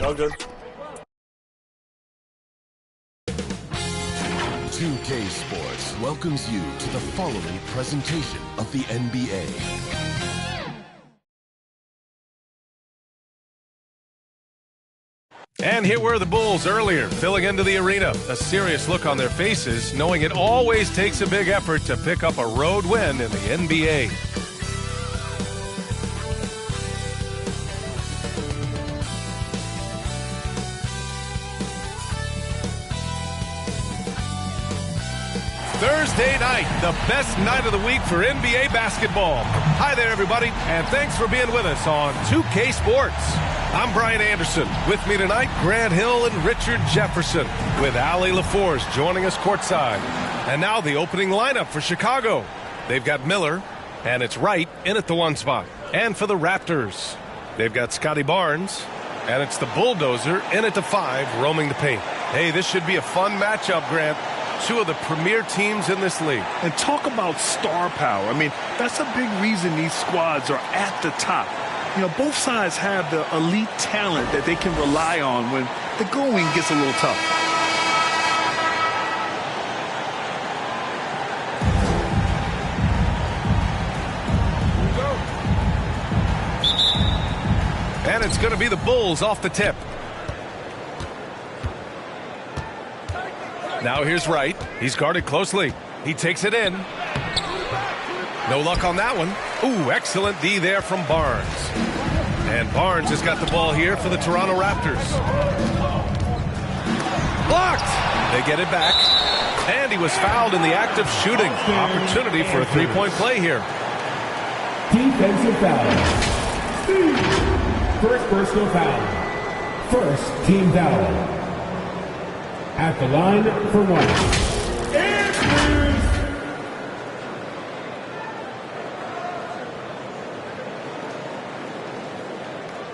All good. 2K Sports welcomes you to the following presentation of the NBA. And here were the Bulls earlier, filling into the arena. A serious look on their faces, knowing it always takes a big effort to pick up a road win in the NBA. Thursday night, the best night of the week for NBA basketball. Hi there, everybody, and thanks for being with us on 2K Sports. I'm Brian Anderson. With me tonight, Grant Hill and Richard Jefferson, with Allie LaForce joining us courtside. And now the opening lineup for Chicago. They've got Miller, and it's Wright in at the 1 spot. And for the Raptors, they've got Scotty Barnes, and it's the Bulldozer in at the 5, roaming the paint. Hey, this should be a fun matchup, Grant. Two of the premier teams in this league. And talk about star power. I mean, that's a big reason these squads are at the top. You know, both sides have the elite talent that they can rely on when the going gets a little tough. And it's going to be the Bulls off the tip. Now here's Wright. He's guarded closely. He takes it in. No luck on that one. Ooh, excellent D there from Barnes. And Barnes has got the ball here for the Toronto Raptors. Blocked! They get it back. And he was fouled in the act of shooting. Opportunity for a three-point play here. Defensive foul. First personal foul. First team foul. At the line for 1.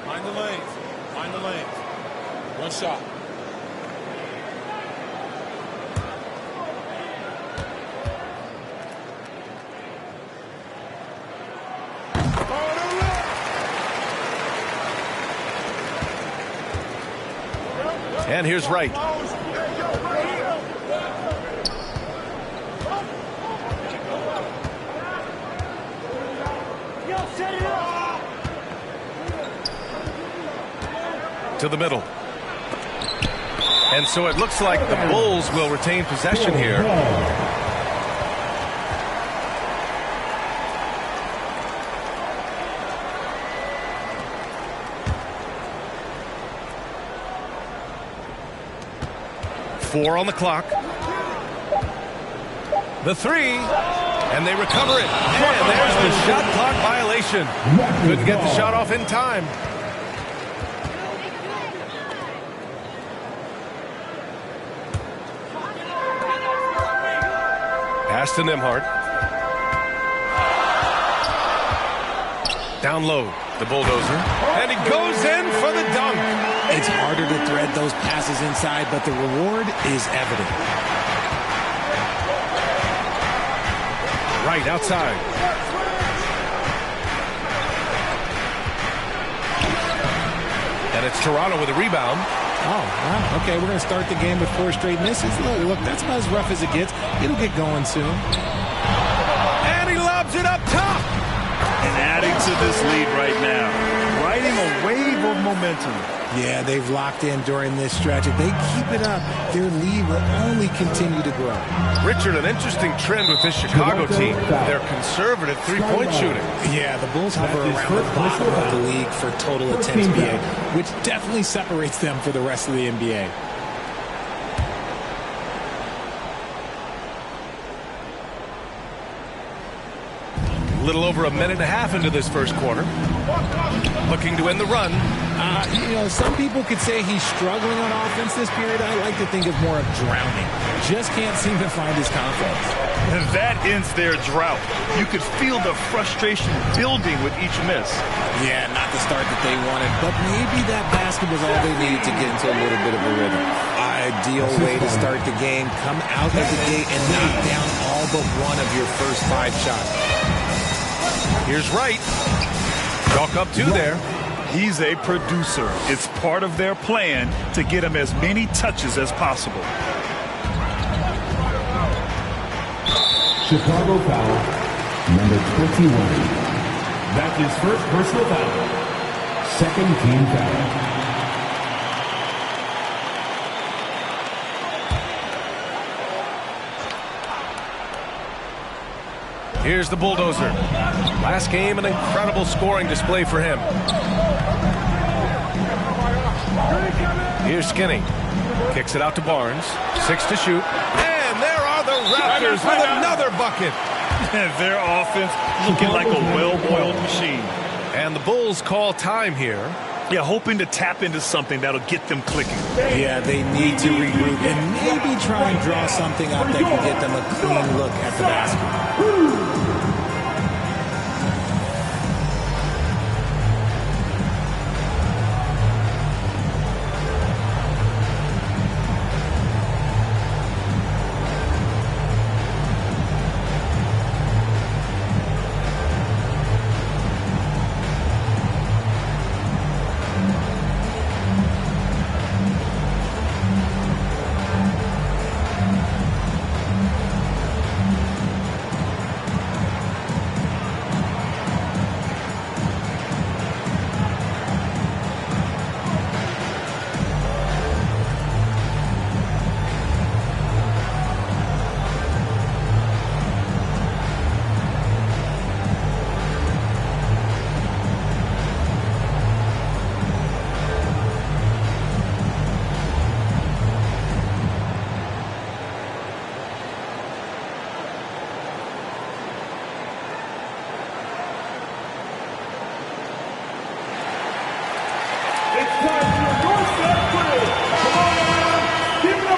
Find the lanes. Find the lanes. One shot. And here's Wright. To the middle. And so it looks like the Bulls will retain possession here. Four on the clock. The three. And they recover it. And there's the shot clock violation. Couldn't get the shot off in time. Pass to Nembhard. Down low, the Bulldozer. And he goes in for the dunk. It's harder to thread those passes inside, but the reward is evident. Right outside. And it's Toronto with a rebound. Oh, wow. Okay, we're going to start the game with 4 straight misses. Look, that's about as rough as it gets. It'll get going soon. And he lobs it up top. And adding to this lead right now. Riding a wave of momentum. Yeah, they've locked in during this stretch. If they keep it up, their lead will only continue to grow. Richard, an interesting trend with this Chicago team. Their conservative three-point shooting. Yeah, the Bulls hover around the bottom of the league for total attempts made, which definitely separates them for the rest of the NBA. A little over a minute and a half into this first quarter. Looking to end the run. You know, some people could say he's struggling on offense this period. I like to think of more of drowning. Just can't seem to find his confidence. And that ends their drought. You could feel the frustration building with each miss. Yeah, not the start that they wanted, but maybe that basket was all they needed to get into a little bit of a rhythm. Ideal way to start the game. Come out of the gate and knock down all but one of your first 5 shots. Here's Wright. Chalk up 2 there. He's a producer. It's part of their plan to get him as many touches as possible. Chicago foul, number 21. That's his first personal foul. Second team foul. Here's the bulldozer. Last game, an incredible scoring display for him. Here's Skinny. Kicks it out to Barnes. 6 to shoot. And there are the Raptors with another bucket. Their offense looking like a well-oiled machine. And the Bulls call time here. Yeah, hoping to tap into something that'll get them clicking. Yeah, they need to regroup and maybe try and draw something up that can get them a clean look at the basket.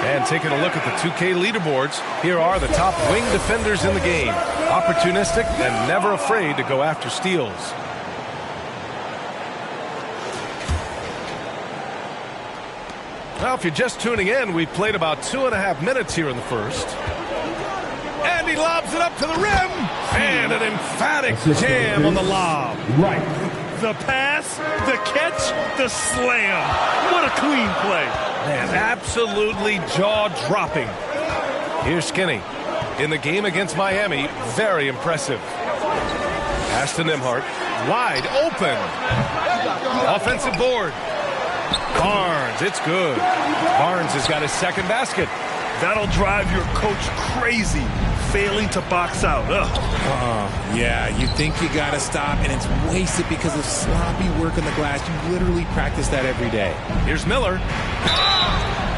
And taking a look at the 2K leaderboards, here are the top wing defenders in the game. Opportunistic and never afraid to go after steals. Well, if you're just tuning in, we've played about 2.5 minutes here in the first. And he lobs it up to the rim. And an emphatic jam on the lob. Right. The pass, the catch, the slam. What a clean play. Man, absolutely jaw-dropping. Here's Skinny. In the game against Miami, very impressive. Pass to Nembhard. Wide open. Offensive board. Barnes, it's good. Barnes has got his second basket. That'll drive your coach crazy, failing to box out. Yeah, you think you got to stop, and it's wasted because of sloppy work on the glass. You literally practice that every day. Here's Miller.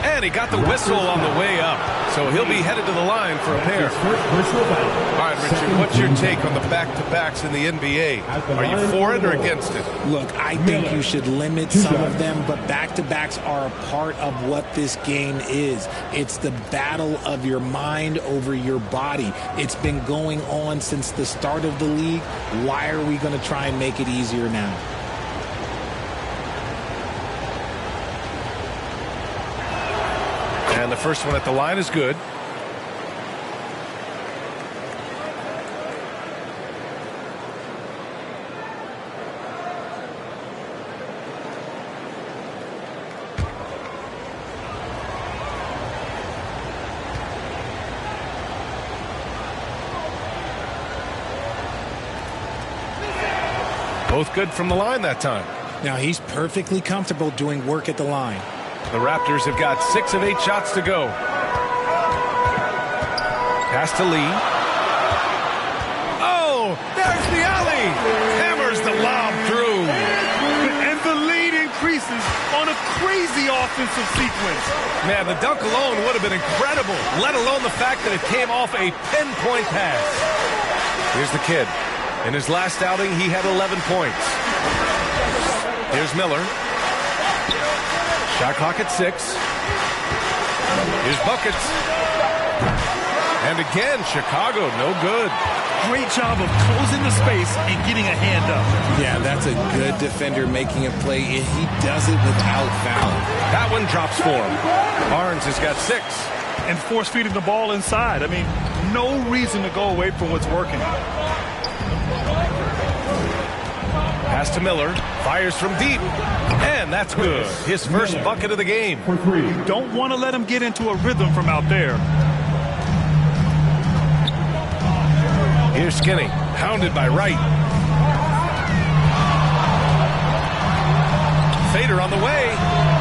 And he got the whistle on the way up. So he'll be headed to the line for a pair. All right, Richard, what's your take on the back-to-backs in the NBA? Are you for it or against it? Look, I think you should limit some of them, but back-to-backs are a part of what this game is. It's the battle of your mind over your body. It's been going on since the start of the league. Why are we going to try and make it easier now? And the first one at the line is good. Both good from the line that time. Now, he's perfectly comfortable doing work at the line. The Raptors have got 6 of 8 shots to go. Pass to Lee. Oh, there's the alley. Hammers the lob through. And the lead increases on a crazy offensive sequence. Man, the dunk alone would have been incredible, let alone the fact that it came off a pinpoint pass. Here's the kid. In his last outing, he had 11 points. Here's Miller. Shot clock at 6. Here's buckets. And again, Chicago, no good. Great job of closing the space and getting a hand up. Yeah, that's a good defender making a play, and he does it without fouling. That one drops for him. Barnes has got 6. And force feeding the ball inside. I mean, no reason to go away from what's working. Pass to Miller. Fires from deep. And that's good. His first bucket of the game. For 3. Don't want to let him get into a rhythm from out there. Here's Skinny. Hounded by Wright. Fader on the way.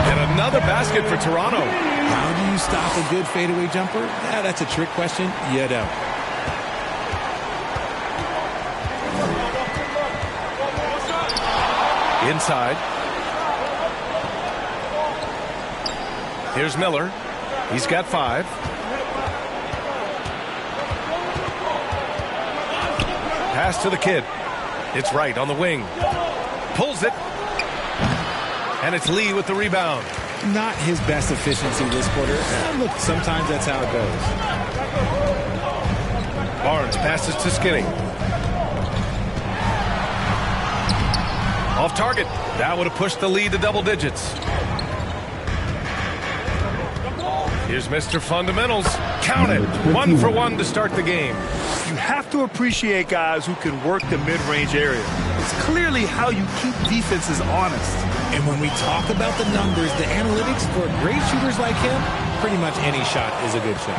And another basket for Toronto. How do you stop a good fadeaway jumper? Yeah, that's a trick question. You don't. Inside. Here's Miller. He's got 5. Pass to the kid. It's Wright on the wing. Pulls it. And it's Lee with the rebound. Not his best efficiency this quarter. Look, sometimes that's how it goes. Barnes passes to Skinny. Off target. That would have pushed the lead to double digits. Here's Mr. Fundamentals. Count it. 1 for 1 to start the game. You have to appreciate guys who can work the mid-range area. It's clearly how you keep defenses honest. And when we talk about the numbers, the analytics for great shooters like him, pretty much any shot is a good shot.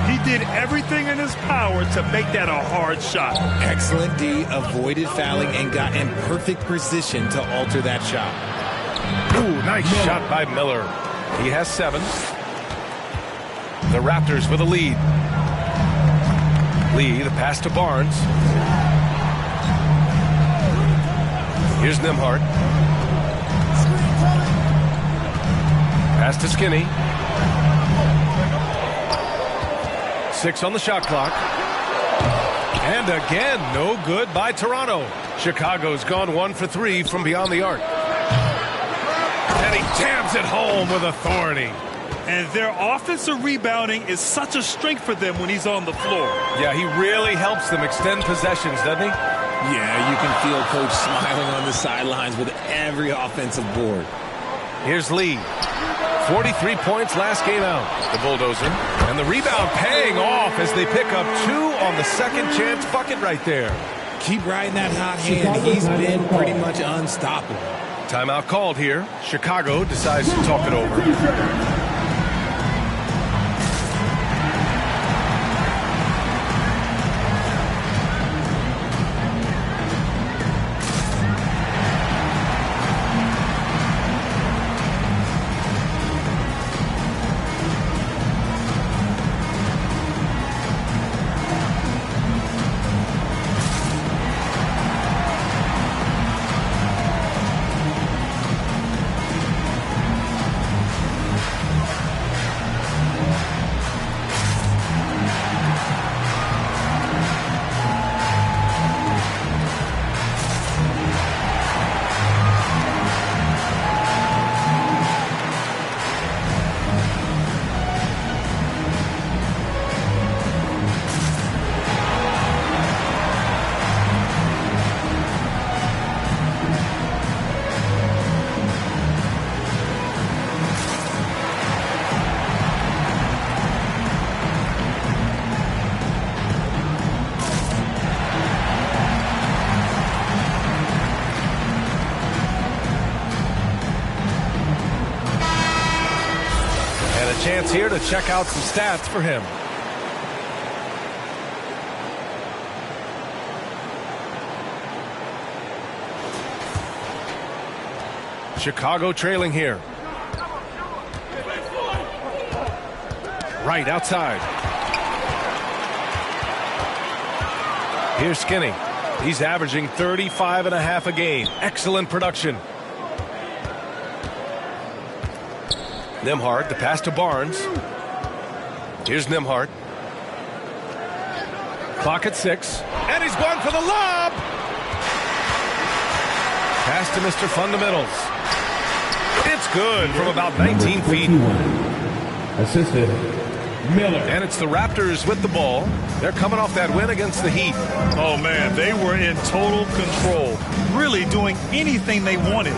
He did everything in his power to make that a hard shot. Excellent D, avoided fouling, and got in perfect position to alter that shot. Ooh, nice shot by Miller. He has 7. The Raptors with a lead. Lee, the pass to Barnes. Here's Nembhard. Pass to Skinny. 6 on the shot clock. And again, no good by Toronto. Chicago's gone 1 for 3 from beyond the arc. And he jams it home with authority. And their offensive rebounding is such a strength for them when he's on the floor. Yeah, he really helps them extend possessions, doesn't he? Yeah, you can feel Coach smiling on the sidelines with every offensive board. Here's Lee. 43 points last game out. The Bulldozer. And the rebound paying off as they pick up 2 on the second chance bucket right there. Keep riding that hot hand. He's been pretty much unstoppable. Timeout called here. Chicago decides to talk it over. Chance here to check out some stats for him. Chicago trailing here. Right outside. Here's Skinny. He's averaging 35.5 a game. Excellent production. Nembhard, the pass to Barnes. Here's Nembhard. Clock at 6. And he's going for the lob. Pass to Mr. Fundamentals. It's good from about 19 feet. Assisted, Miller. And it's the Raptors with the ball. They're coming off that win against the Heat. Oh, man, they were in total control. Really doing anything they wanted.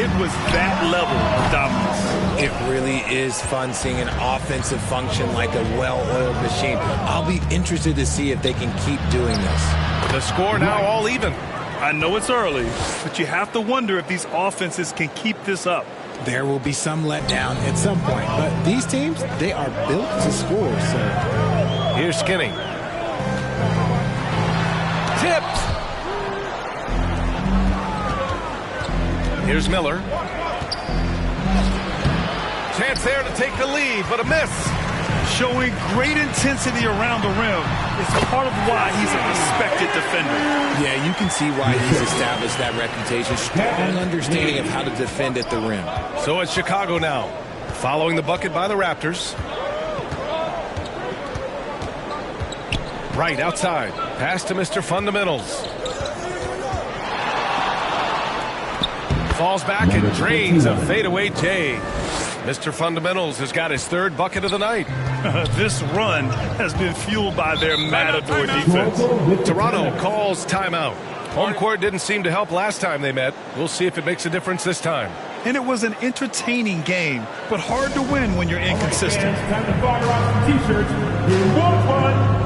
It was that level of dominance. It really is fun seeing an offensive function like a well-oiled machine. I'll be interested to see if they can keep doing this. The score now all even. I know it's early, but you have to wonder if these offenses can keep this up. There will be some letdown at some point, but these teams, they are built to score, so. Here's Skinny. Tipped. Here's Miller. Chance there to take the lead, but a miss. Showing great intensity around the rim is part of why he's a respected defender. Yeah, you can see why he's established that reputation. Strong understanding of how to defend at the rim. So it's Chicago now, following the bucket by the Raptors. Right outside. Pass to Mr. Fundamentals. Falls back and drains a fadeaway J. Mr. Fundamentals has got his third bucket of the night. This run has been fueled by their matador defense. Toronto calls timeout. Home court didn't seem to help last time they met. We'll see if it makes a difference this time. And it was an entertaining game, but hard to win when you're inconsistent. Time to fire off some T-shirts. Here we go, fun.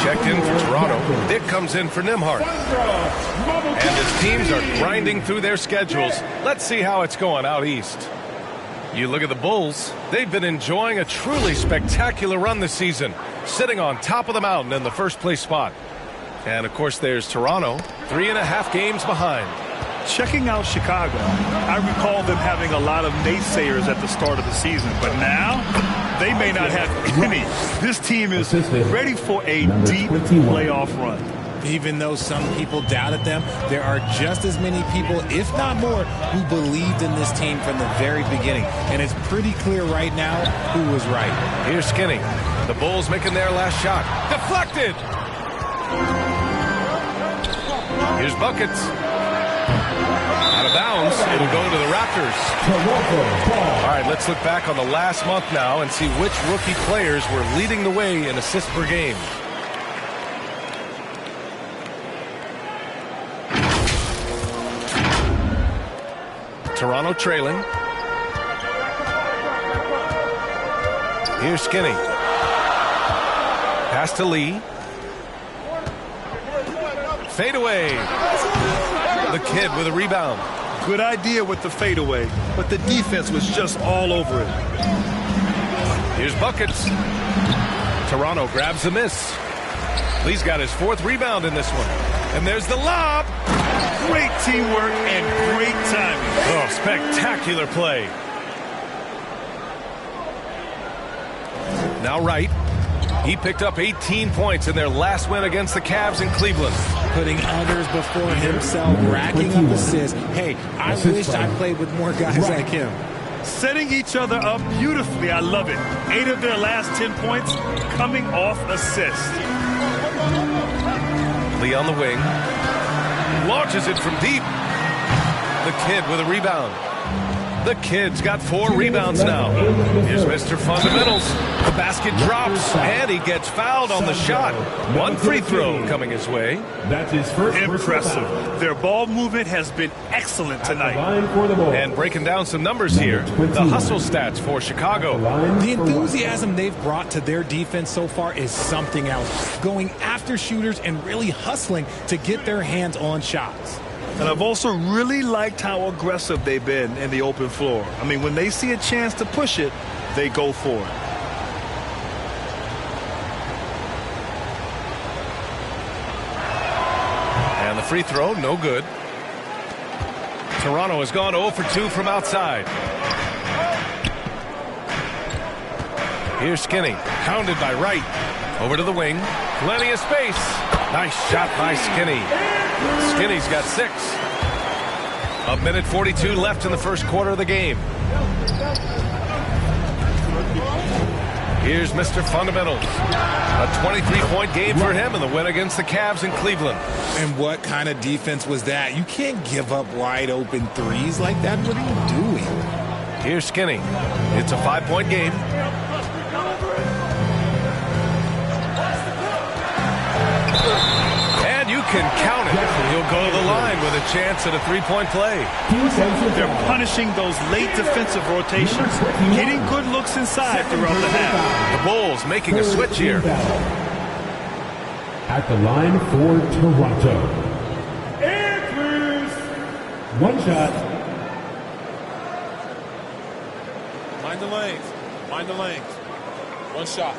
Checked in for Toronto. Dick comes in for Nembhard. And his teams are grinding through their schedules. Let's see how it's going out east. You look at the Bulls. They've been enjoying a truly spectacular run this season, sitting on top of the mountain in the first place spot. And, of course, there's Toronto, 3.5 games behind. Checking out Chicago, I recall them having a lot of naysayers at the start of the season, but now they may not have any. This team is ready for a deep playoff run. Even though some people doubted them, there are just as many people, if not more, who believed in this team from the very beginning. And it's pretty clear right now who was right. Here's Skinny. The Bulls making their last shot. Deflected! Here's Buckets. Out of bounds, it'll go to the Raptors. All right, let's look back on the last month now and see which rookie players were leading the way in assists per game. Toronto trailing. Here's Skinny. Pass to Lee. Fade away. The kid with a rebound. Good idea with the fadeaway, but the defense was just all over it. Here's Buckets. Toronto grabs the miss. Lee's got his fourth rebound in this one. And there's the lob. Great teamwork and great timing. Oh, spectacular play. Now Wright. He picked up 18 points in their last win against the Cavs in Cleveland. Putting others before himself, racking up assists. Hey, I wish I played with more guys like him. Setting each other up beautifully. I love it. 8 of their last 10 points coming off assists. Lee on the wing. Launches it from deep. The kid with a rebound. The kid's got 4 rebounds now. Here's Mr. Fundamentals. The basket drops, and he gets fouled on the shot. 1 free throw coming his way. That's his first. Impressive. Their ball movement has been excellent tonight. And breaking down some numbers here, the hustle stats for Chicago. The enthusiasm they've brought to their defense so far is something else. Going after shooters and really hustling to get their hands on shots. And I've also really liked how aggressive they've been in the open floor. I mean, when they see a chance to push it, they go for it. And the free throw, no good. Toronto has gone 0 for 2 from outside. Here's Skinny, pounded by Wright. Over to the wing, plenty of space. Nice shot by Skinny. Skinny's got 6. 1:42 left in the first quarter of the game. Here's Mr. Fundamentals. A 23-point game for him in the win against the Cavs in Cleveland. And what kind of defense was that? You can't give up wide open threes like that. What are you doing? Here's Skinny. It's a 5-point game. And you can count it. He'll go to the line with a chance at a 3-point play. They're punishing those late defensive rotations, getting good looks inside throughout the half. The Bulls making a switch here. At the line for Toronto. One shot. Mind the lanes. Mind the lanes. One shot.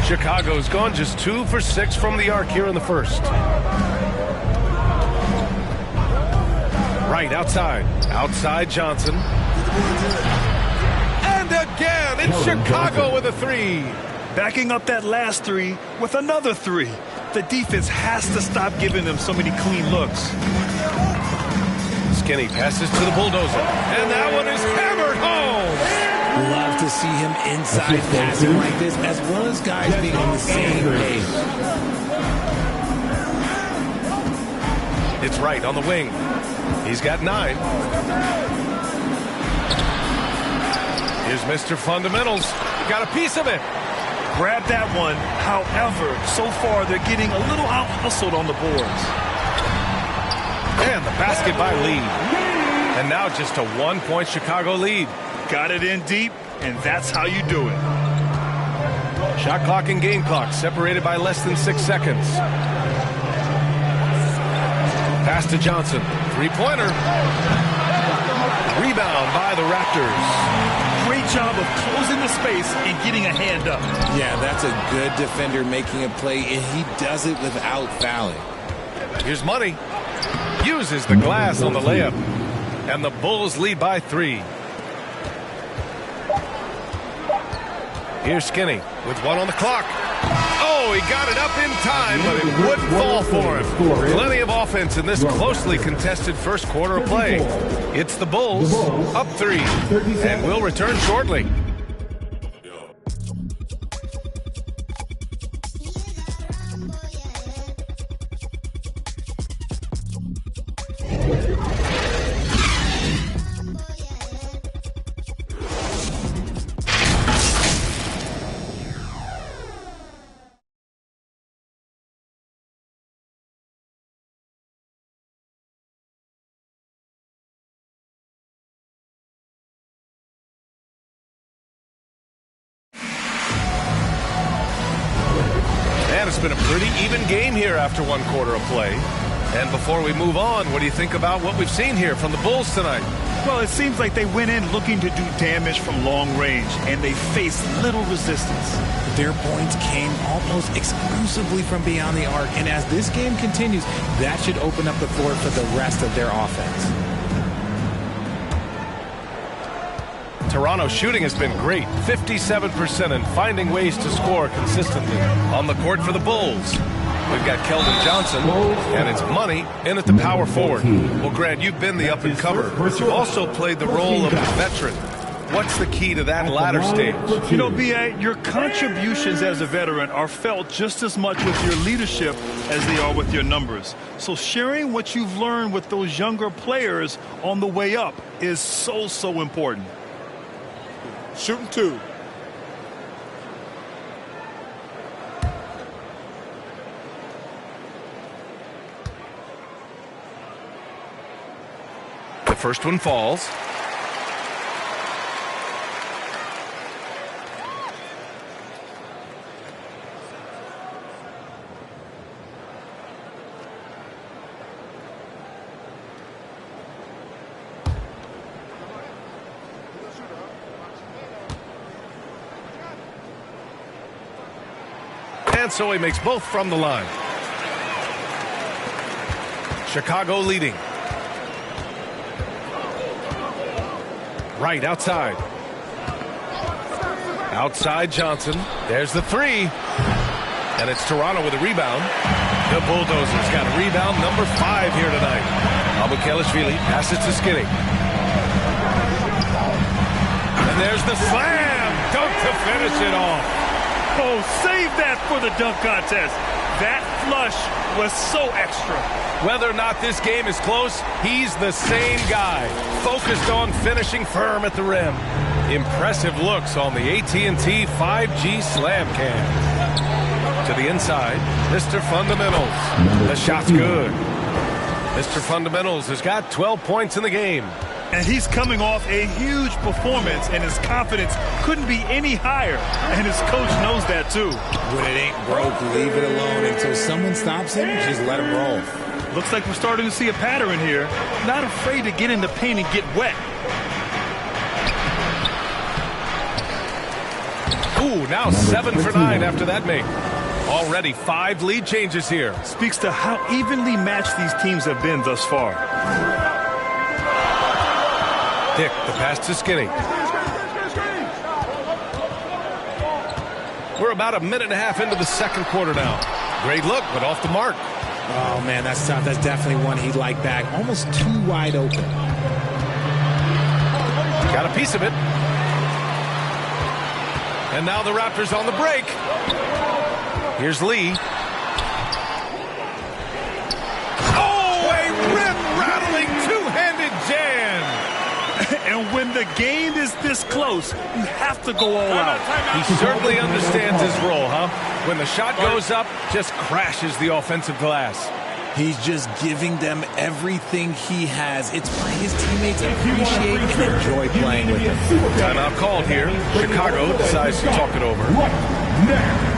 Chicago's gone just 2 for 6 from the arc here in the first. Right outside. Outside Johnson. And again, it's Chicago with a 3. Backing up that last 3 with another 3. The defense has to stop giving them so many clean looks. Skinny passes to the bulldozer. And that one is hammered home. Love to see him inside passing like this, as well as guys being on the same page. It's Wright on the wing. He's got 9. Here's Mr. Fundamentals. Got a piece of it. Grab that one. However, so far they're getting a little out-hustled on the boards. And the basket by Lee. And now just a 1-point Chicago lead. Got it in deep, and that's how you do it. Shot clock and game clock separated by less than 6 seconds. Pass to Johnson. 3-pointer. Rebound by the Raptors. Great job of closing the space and getting a hand up. Yeah, that's a good defender making a play, and he does it without fouling. Here's Money. Uses the glass on the layup. And the Bulls lead by 3. Here's Skinny with 1 on the clock. Oh, he got it up in time, but it wouldn't fall for him. Plenty of offense in this closely contested first quarter of play. It's the Bulls up 3, and we'll return shortly. It's been a pretty even game here after 1 quarter of play. And before we move on, what do you think about what we've seen here from the Bulls tonight? Well, it seems like they went in looking to do damage from long range, and they faced little resistance. Their points came almost exclusively from beyond the arc, and as this game continues, that should open up the floor for the rest of their offense. Toronto's shooting has been great, 57%, and finding ways to score consistently. On the court for the Bulls, we've got Keldon Johnson, and it's Money in at the power forward. Well, Grant, you've been the up-and-comer, but you've also played the role of a veteran. What's the key to that latter stage? You know, B.A., your contributions as a veteran are felt just as much with your leadership as they are with your numbers. So sharing what you've learned with those younger players on the way up is so important. Shooting 2. First one falls. And so he makes both from the line. Chicago leading. Right outside. Outside Johnson. There's the three. And it's Toronto with a rebound. The Bulldozers got a rebound number 5 here tonight. Mamukelashvili passes to Skinny. And there's the slam. Dunk to finish it off. Oh, save that for the dunk contest. That flush was so extra. Whether or not this game is close, he's the same guy, focused on finishing firm at the rim. Impressive looks on the AT&T 5G Slam Cam. To the inside, Mr. Fundamentals. The shot's good. Mr. Fundamentals has got 12 points in the game. And he's coming off a huge performance, and his confidence couldn't be any higher. And his coach knows that, too. When it ain't broke, leave it alone until someone stops him. Just let him roll. Looks like we're starting to see a pattern here. Not afraid to get in the paint and get wet. Ooh, now 7 for 9 after that make. Already 5 lead changes here. Speaks to how evenly matched these teams have been thus far. Dick, the pass to Skinny. We're about a minute and a half into the second quarter now. Great look, but off the mark. Oh, man, that's tough. That's definitely one he'd like back. Almost too wide open. Got a piece of it. And now the Raptors on the break. Here's Lee. Oh, a rim-rattling two-handed jam. And when the game is this close, you have to go all out. He certainly understands his role, huh? When the shot goes up, just crashes the offensive glass. He's just giving them everything he has. It's why his teammates appreciate and enjoy playing with him. Timeout called here. Chicago decides to talk it over. Right now.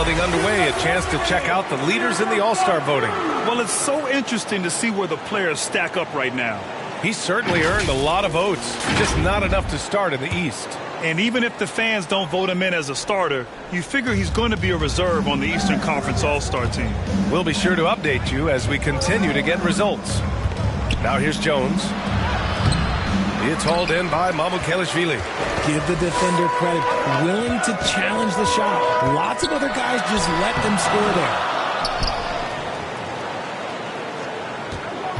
Underway, a chance to check out the leaders in the All-Star voting. Well, it's so interesting to see where the players stack up right now. He's certainly earned a lot of votes, just not enough to start in the East. And even if the fans don't vote him in as a starter, you figure he's going to be a reserve on the Eastern Conference All-Star team. We'll be sure to update you as we continue to get results. Now here's Jones. It's hauled in by Mamukelashvili. Give the defender credit. Willing to challenge the shot. Lots of other guys just let them score there.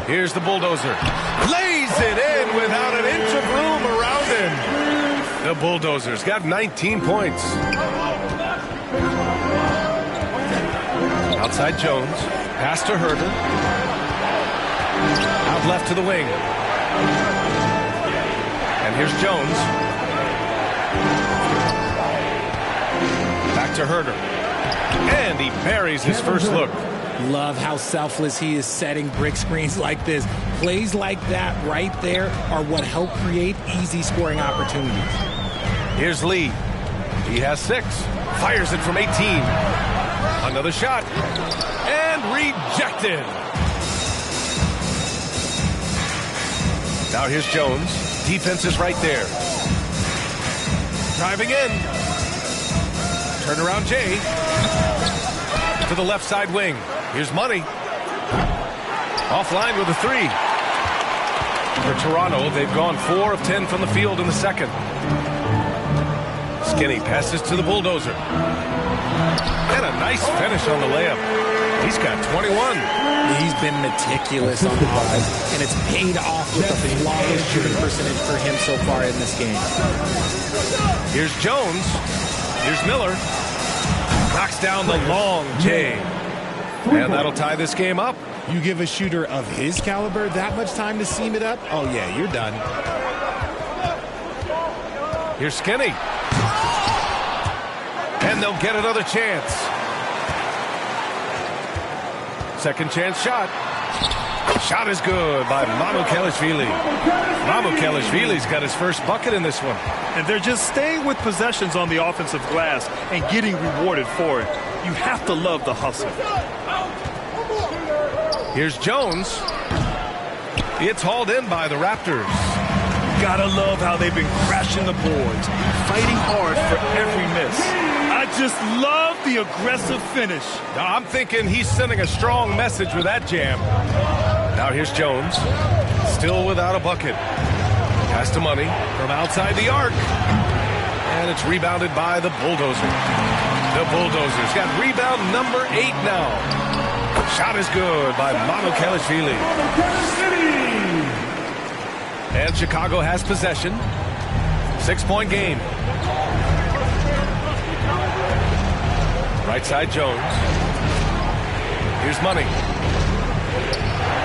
Here's the Bulldozer. Lays it in without an inch of room around him. The Bulldozers got 19 points. Outside Jones. Pass to Herder. Out left to the wing. And here's Jones. Back to Herder. And he buries his first look. Love how selfless he is setting brick screens like this. Plays like that right there are what help create easy scoring opportunities. Here's Lee. He has 6. Fires it from 18. Another shot. And rejected. Now here's Jones. Defense is right there. Driving in. Turnaround Jay. To the left side wing. Here's Money. Offline with a 3. For Toronto, they've gone 4 of 10 from the field in the second. Skinny passes to the Bulldozer. And a nice finish on the layup. He's got 21. He's been meticulous on offense, and it's paid off with a flawless shooting percentage for him so far in this game. Here's Jones. Here's Miller. Knocks down the long J. And that'll tie this game up. You give a shooter of his caliber that much time to seam it up? Oh, yeah, you're done. Here's Skinny. And they'll get another chance. Second chance shot. Shot is good by Mamukelashvili. Mamukelashvili's got his first bucket in this one. And they're just staying with possessions on the offensive glass and getting rewarded for it. You have to love the hustle. Here's Jones. It's hauled in by the Raptors. Gotta love how they've been crashing the boards, fighting hard for every miss. I just love the aggressive finish. Now, I'm thinking he's sending a strong message with that jam. Now here's Jones. Still without a bucket. Pass to Money from outside the arc. And it's rebounded by the Bulldozer. The Bulldozer's got rebound number 8 now. Shot is good by Mamukelashvili. And Chicago has possession. 6-point game. Right side Jones. Here's Money.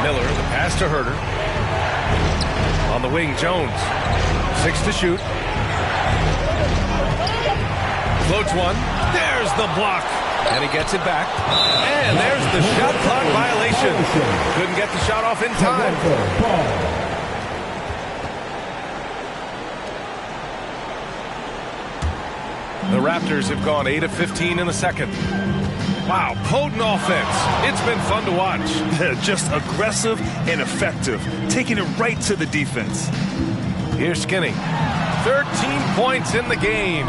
Miller, the pass to Herter. On the wing, Jones. 6 to shoot. Floats one. There's the block. And he gets it back. And there's the shot clock violation. Couldn't get the shot off in time. The Raptors have gone 8 of 15 in the second. Wow, potent offense. It's been fun to watch. Just aggressive and effective, taking it right to the defense. Here's Skinny. 13 points in the game.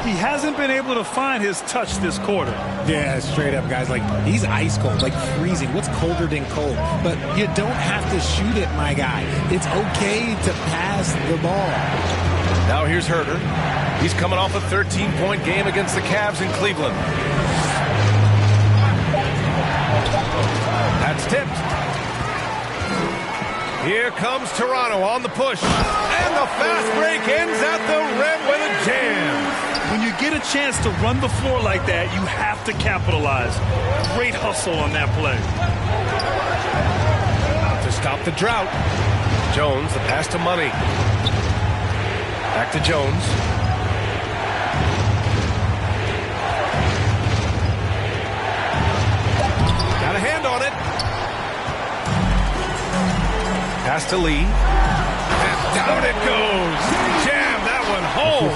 He hasn't been able to find his touch this quarter. Yeah, straight up, guys. Like, he's ice cold, like freezing. What's colder than cold? But you don't have to shoot it, my guy. It's okay to pass the ball. Now here's Herter. He's coming off a 13-point game against the Cavs in Cleveland. That's tipped. Here comes Toronto on the push. And the fast break ends at the rim with a jam. When you get a chance to run the floor like that, you have to capitalize. Great hustle on that play. To stop the drought. Jones, the pass to Money. Back to Jones. Got a hand on it. Pass to Lee. And down it goes. Jam that one home.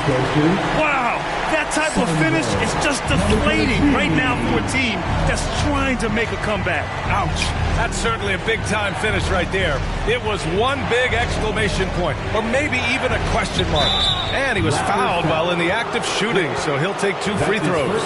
Wow, that type of finish is just deflating right now for a team that's trying to make a comeback. Ouch. That's certainly a big-time finish right there. It was one big exclamation point, or maybe even a question mark. And he was fouled while in the act of shooting, so he'll take 2 free throws.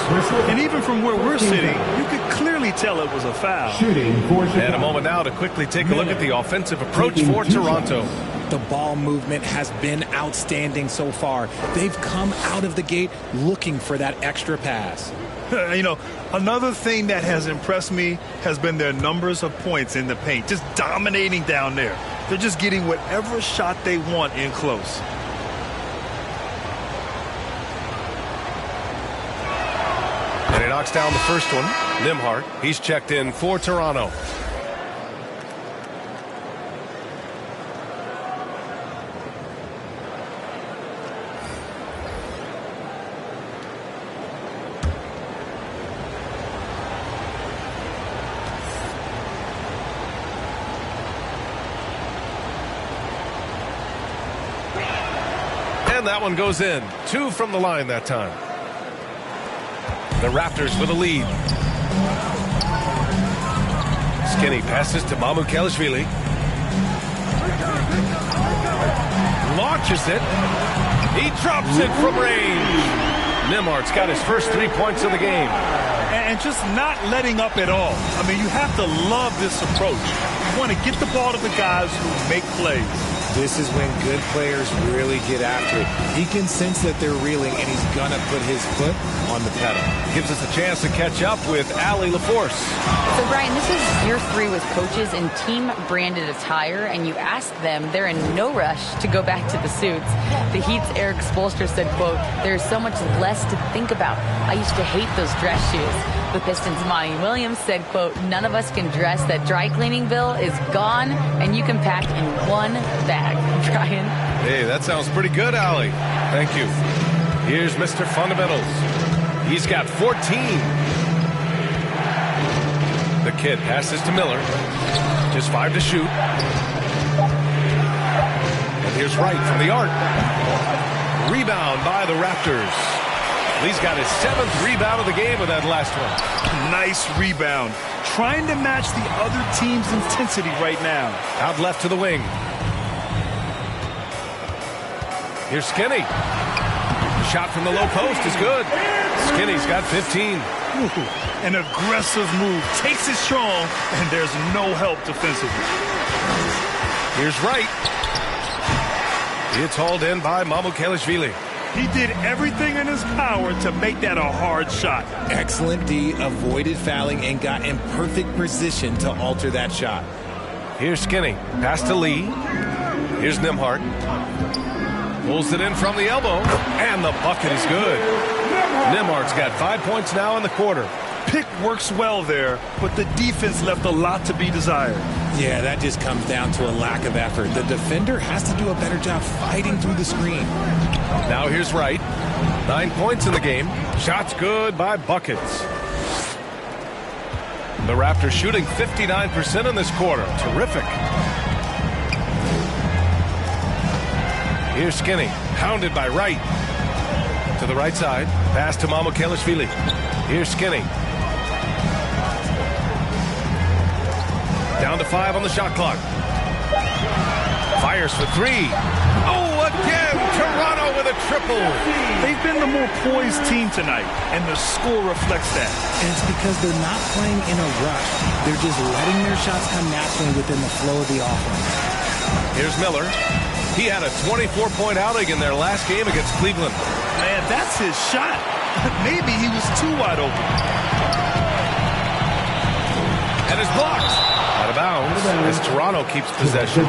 And even from where we're sitting, you could clearly tell it was a foul. And a moment now to quickly take a look at the offensive approach for Toronto. The ball movement has been outstanding so far. They've come out of the gate looking for that extra pass. You know, another thing that has impressed me has been their numbers of points in the paint, just dominating down there. They're just getting whatever shot they want in close. And he knocks down the first one. Nembhard, he's checked in for Toronto. And that one goes in. 2 from the line that time. The Raptors with a lead. Skinny passes to Mamukelashvili. Launches it. He drops it from range. Nembhard's got his first 3 points of the game. And just not letting up at all. I mean, you have to love this approach. You want to get the ball to the guys who make plays. This is when good players really get after it. He can sense that they're reeling, and he's going to put his foot on the pedal. Gives us a chance to catch up with Allie LaForce. So, Brian, this is year 3 with coaches in team-branded attire, and you ask them, they're in no rush to go back to the suits. The Heat's Eric Spoelstra said, quote, "There's so much less to think about. I used to hate those dress shoes." The Pistons' Monty Williams said, quote, "None of us can dress. That dry cleaning bill is gone, and you can pack in one bag." Brian? Hey, that sounds pretty good, Allie. Thank you. Here's Mr. Fundamentals. He's got 14. The kid passes to Miller. Just 5 to shoot. And here's Wright from the arc. Rebound by the Raptors. Lee's got his 7th rebound of the game with that last one. Nice rebound. Trying to match the other team's intensity right now. Out left to the wing. Here's Skinny. Shot from the low post is good. Skinny's got 15. An aggressive move. Takes it strong, and there's no help defensively. Here's Wright. It's hauled in by Mamukelashvili. He did everything in his power to make that a hard shot. Excellent D, avoided fouling, and got in perfect position to alter that shot. Here's Skinny. Pass to Lee. Here's Nembhard. Pulls it in from the elbow, and the bucket is good. Nembhard's got 5 points now in the quarter. Pick works well there, but the defense left a lot to be desired. Yeah, that just comes down to a lack of effort. The defender has to do a better job fighting through the screen. Now here's Wright. 9 points in the game. Shots good by buckets. The Raptors shooting 59% in this quarter. Terrific. Here's Skinny. Hounded by Wright. To the right side. Pass to Mamukelashvili. Here's Skinny. Down to 5 on the shot clock. Fires for 3. Oh, again! Toronto with a triple. They've been the more poised team tonight, and the score reflects that. And it's because they're not playing in a rush. They're just letting their shots come naturally within the flow of the offense. Here's Miller. He had a 24-point outing in their last game against Cleveland. Man, that's his shot. Maybe he was too wide open. And it's blocked. Out of bounds as Toronto keeps possession.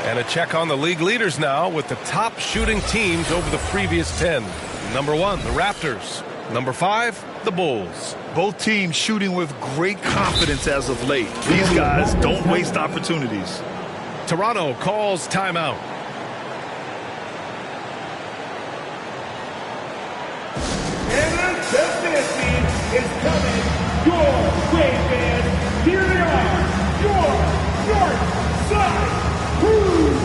And a check on the league leaders now with the top shooting teams over the previous 10. Number 1, the Raptors. Number 5, the Bulls. Both teams shooting with great confidence as of late. These guys don't waste opportunities. Toronto calls timeout. And the Justice team is coming your way, fans. Here they are, your North Side Crew.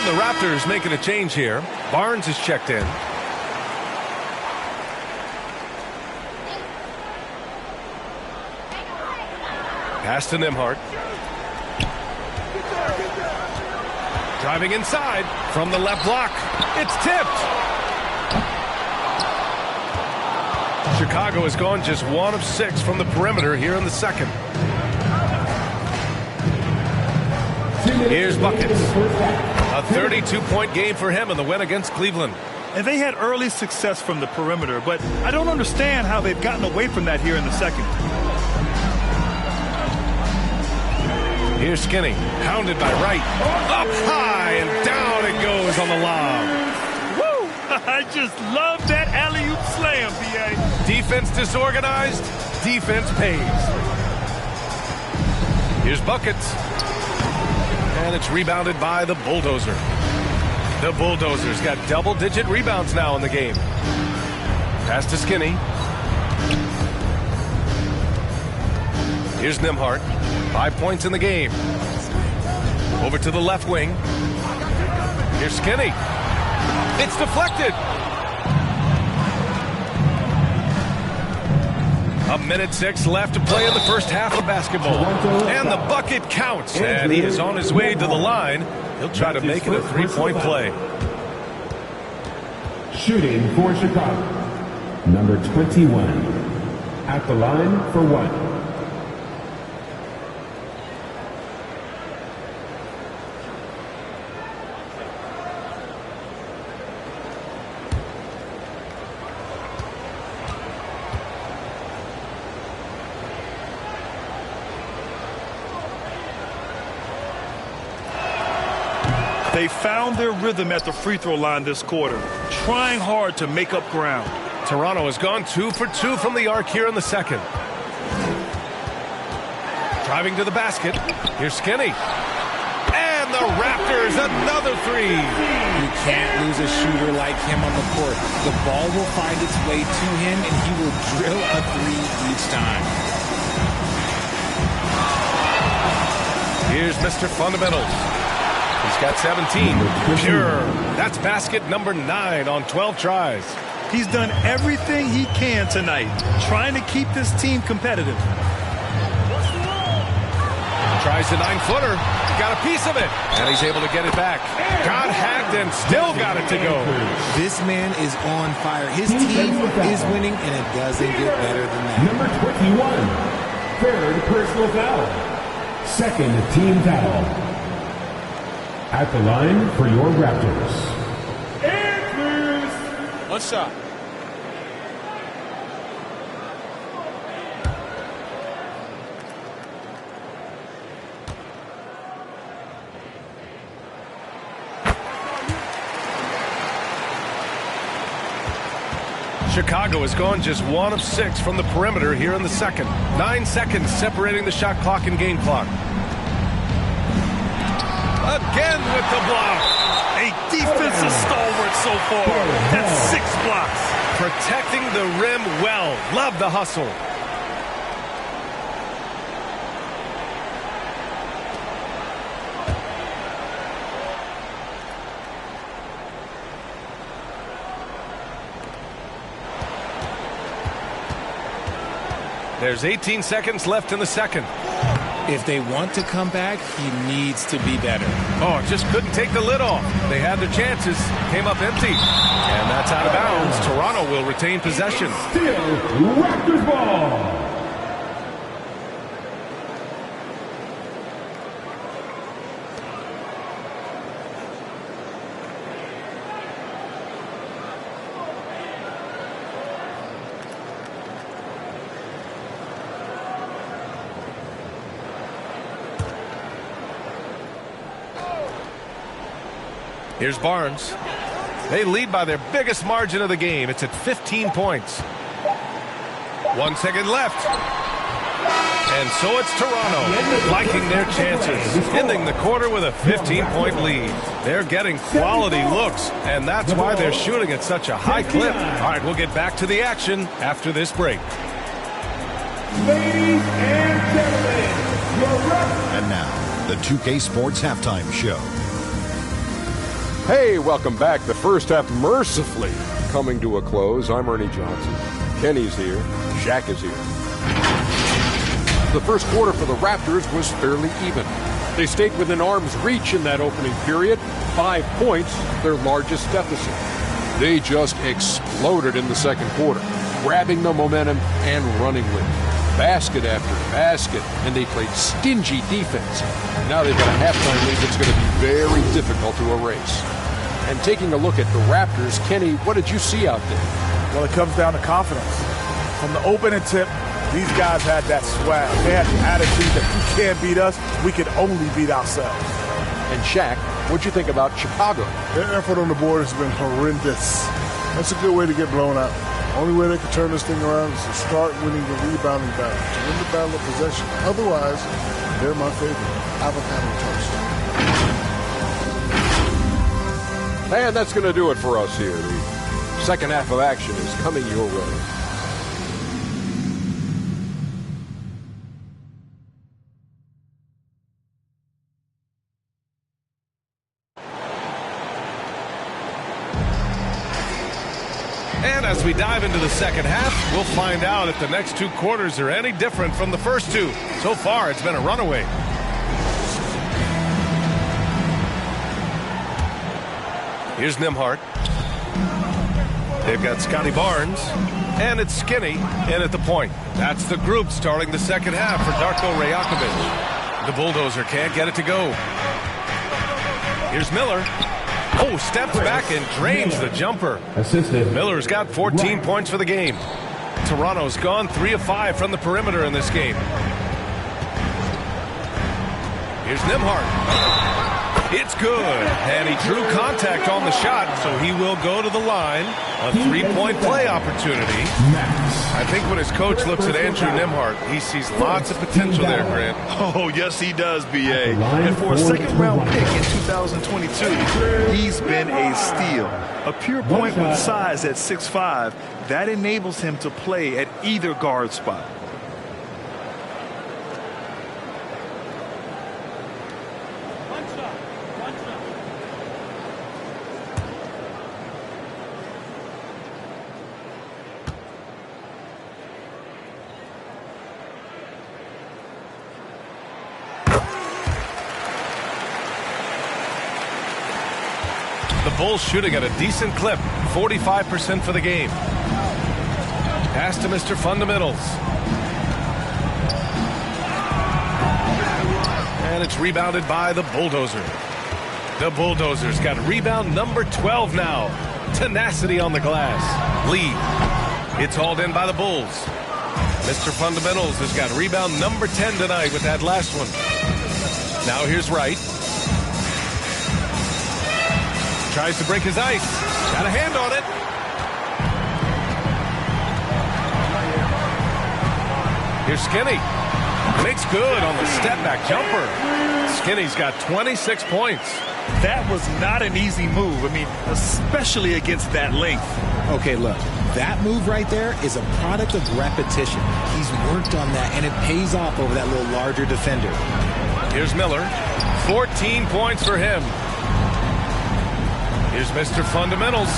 The Raptors making a change here. Barnes is checked in. Pass to Nembhard. Driving inside from the left block. It's tipped. Chicago has gone just 1 of 6 from the perimeter here in the second. Here's Buckets. A 32-point game for him in the win against Cleveland. And they had early success from the perimeter, but I don't understand how they've gotten away from that here in the second. Here's Skinny, pounded by Wright. Up high and down it goes on the lob. Woo! I just love that alley-oop slam, B.A. Defense disorganized, defense pays. Here's Buckets. And it's rebounded by the Bulldozer. The Bulldozers got double-digit rebounds now in the game. Pass to Skinny. Here's Nembhard. 5 points in the game. Over to the left wing. Here's Skinny. It's deflected. 1:06 left to play in the first half of basketball. And the bucket counts. And he is on his way to the line. He'll try to make it a 3-point play. Shooting for Chicago, number 21. At the line for 1. They found their rhythm at the free throw line this quarter, trying hard to make up ground. Toronto has gone 2 for 2 from the arc here in the second. Driving to the basket. Here's Skinny. And the Raptors, another 3. You can't lose a shooter like him on the court. The ball will find its way to him, and he will drill a 3 each time. Here's Mr. Fundamentals. He's got 17. Pure. That's basket number 9 on 12 tries. He's done everything he can tonight, trying to keep this team competitive. Tries the 9-footer. Got a piece of it. And he's able to get it back. Got hacked and still got it to go. This man is on fire. His team is winning, and it doesn't get better than that. Number 21. Third personal foul. Second team foul. At the line for your Raptors. One shot. Chicago has gone just 1 of 6 from the perimeter here in the second. 9 seconds separating the shot clock and game clock. Again with the block. A defensive stalwart so far. That's 6 blocks. Protecting the rim well. Love the hustle. There's 18 seconds left in the second. If they want to come back, he needs to be better. Oh, just couldn't take the lid off. They had their chances, came up empty. And that's out of bounds. Toronto will retain possession. Still Raptors ball. Here's Barnes. They lead by their biggest margin of the game. It's at 15 points. 1 second left. And so it's Toronto liking their chances, ending the quarter with a 15-point lead. They're getting quality looks, and that's why they're shooting at such a high clip. All right, we'll get back to the action after this break. Ladies and gentlemen, your And now, the 2K Sports Halftime Show. Hey, welcome back. The first half mercifully coming to a close. I'm Ernie Johnson. Kenny's here. Shaq is here. The first quarter for the Raptors was fairly even. They stayed within arm's reach in that opening period. 5 points, their largest deficit. They just exploded in the second quarter, grabbing the momentum and running with it. Basket after basket, and they played stingy defense. Now they've got a halftime lead that's going to be very difficult to erase. And taking a look at the Raptors, Kenny, what did you see out there? Well, it comes down to confidence. From the opening tip, these guys had that swag. They had the attitude that you can't beat us, we can only beat ourselves. And Shaq, what'd you think about Chicago? Their effort on the board has been horrendous. That's a good way to get blown out. Only way they can turn this thing around is to start winning the rebounding battle, to win the battle of possession. Otherwise, they're my favorite. Avocado toast. And that's going to do it for us here. The second half of action is coming your way. And as we dive into the second half, we'll find out if the next 2 quarters are any different from the first 2. So far, it's been a runaway. Here's Nembhard. They've got Scotty Barnes, and it's Skinny in at the point. That's the group starting the second half for Darko Rajakovic. The Bulldozer can't get it to go. Here's Miller. Oh, steps back and drains the jumper. Miller's got 14 points for the game. Toronto's gone 3 of 5 from the perimeter in this game. Here's Nembhard. It's good, and he drew contact on the shot, so he will go to the line. A 3-point play opportunity. I think when his coach looks at Andrew Nembhard, he sees lots of potential there, Grant. Oh, yes, he does, B.A. And for a second-round pick in 2022, he's been a steal. A pure point with size at 6'5", that enables him to play at either guard spot. The Bulls shooting at a decent clip, 45% for the game. Pass to Mr. Fundamentals. And it's rebounded by the Bulldozer. The Bulldozers got rebound number 12 now. Tenacity on the glass. Lee. It's hauled in by the Bulls. Mr. Fundamentals has got rebound number 10 tonight with that last one. Now here's Wright. Tries to break his ice. Got a hand on it. Here's Skinny. Makes good on the step-back jumper. Skinny's got 26 points. That was not an easy move. I mean, especially against that length. Okay, look. That move right there is a product of repetition. He's worked on that, and it pays off over that little larger defender. Here's Miller. 14 points for him. Here's Mr. Fundamentals.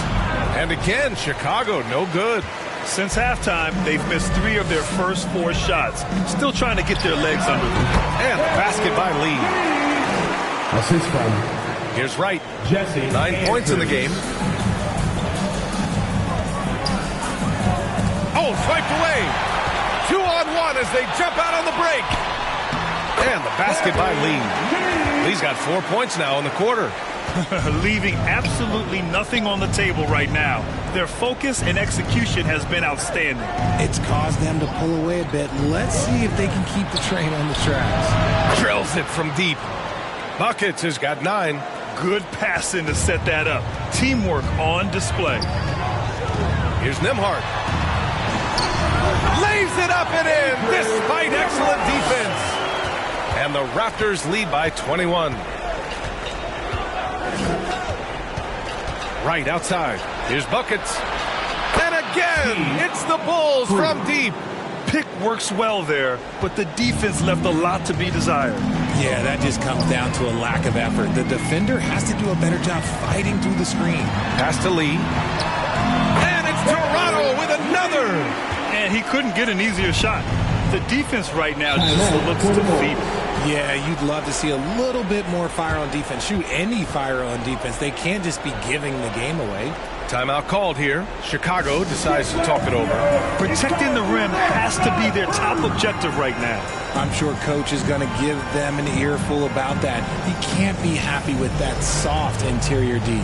And again, Chicago, no good. Since halftime, they've missed 3 of their first 4 shots. Still trying to get their legs under them. And the basket by Lee. Assist from Here's Wright. Jesse. 9 points in the game. Oh, swiped away. 2-on-1 as they jump out on the break. And the basket by Lee. Lee's got 4 points now in the quarter. Leaving absolutely nothing on the table right now. Their focus and execution has been outstanding. It's caused them to pull away a bit. Let's see if they can keep the train on the tracks. Drills it from deep. Buckets has got 9. Good passing to set that up. Teamwork on display. Here's Nembhard. Lays it up and in despite excellent defense. And the Raptors lead by 21. Right outside. Here's Buckets. And again, it's the Bulls from deep. Pick works well there, but the defense left a lot to be desired. Yeah, that just comes down to a lack of effort. The defender has to do a better job fighting through the screen. Pass to Lee. And it's Toronto with another. And he couldn't get an easier shot. The defense right now just looks defeated. Yeah, you'd love to see a little bit more fire on defense. Shoot, any fire on defense. They can't just be giving the game away. Timeout called here. Chicago decides to talk it over. Protecting the rim has to be their top objective right now. I'm sure coach is going to give them an earful about that. He can't be happy with that soft interior D.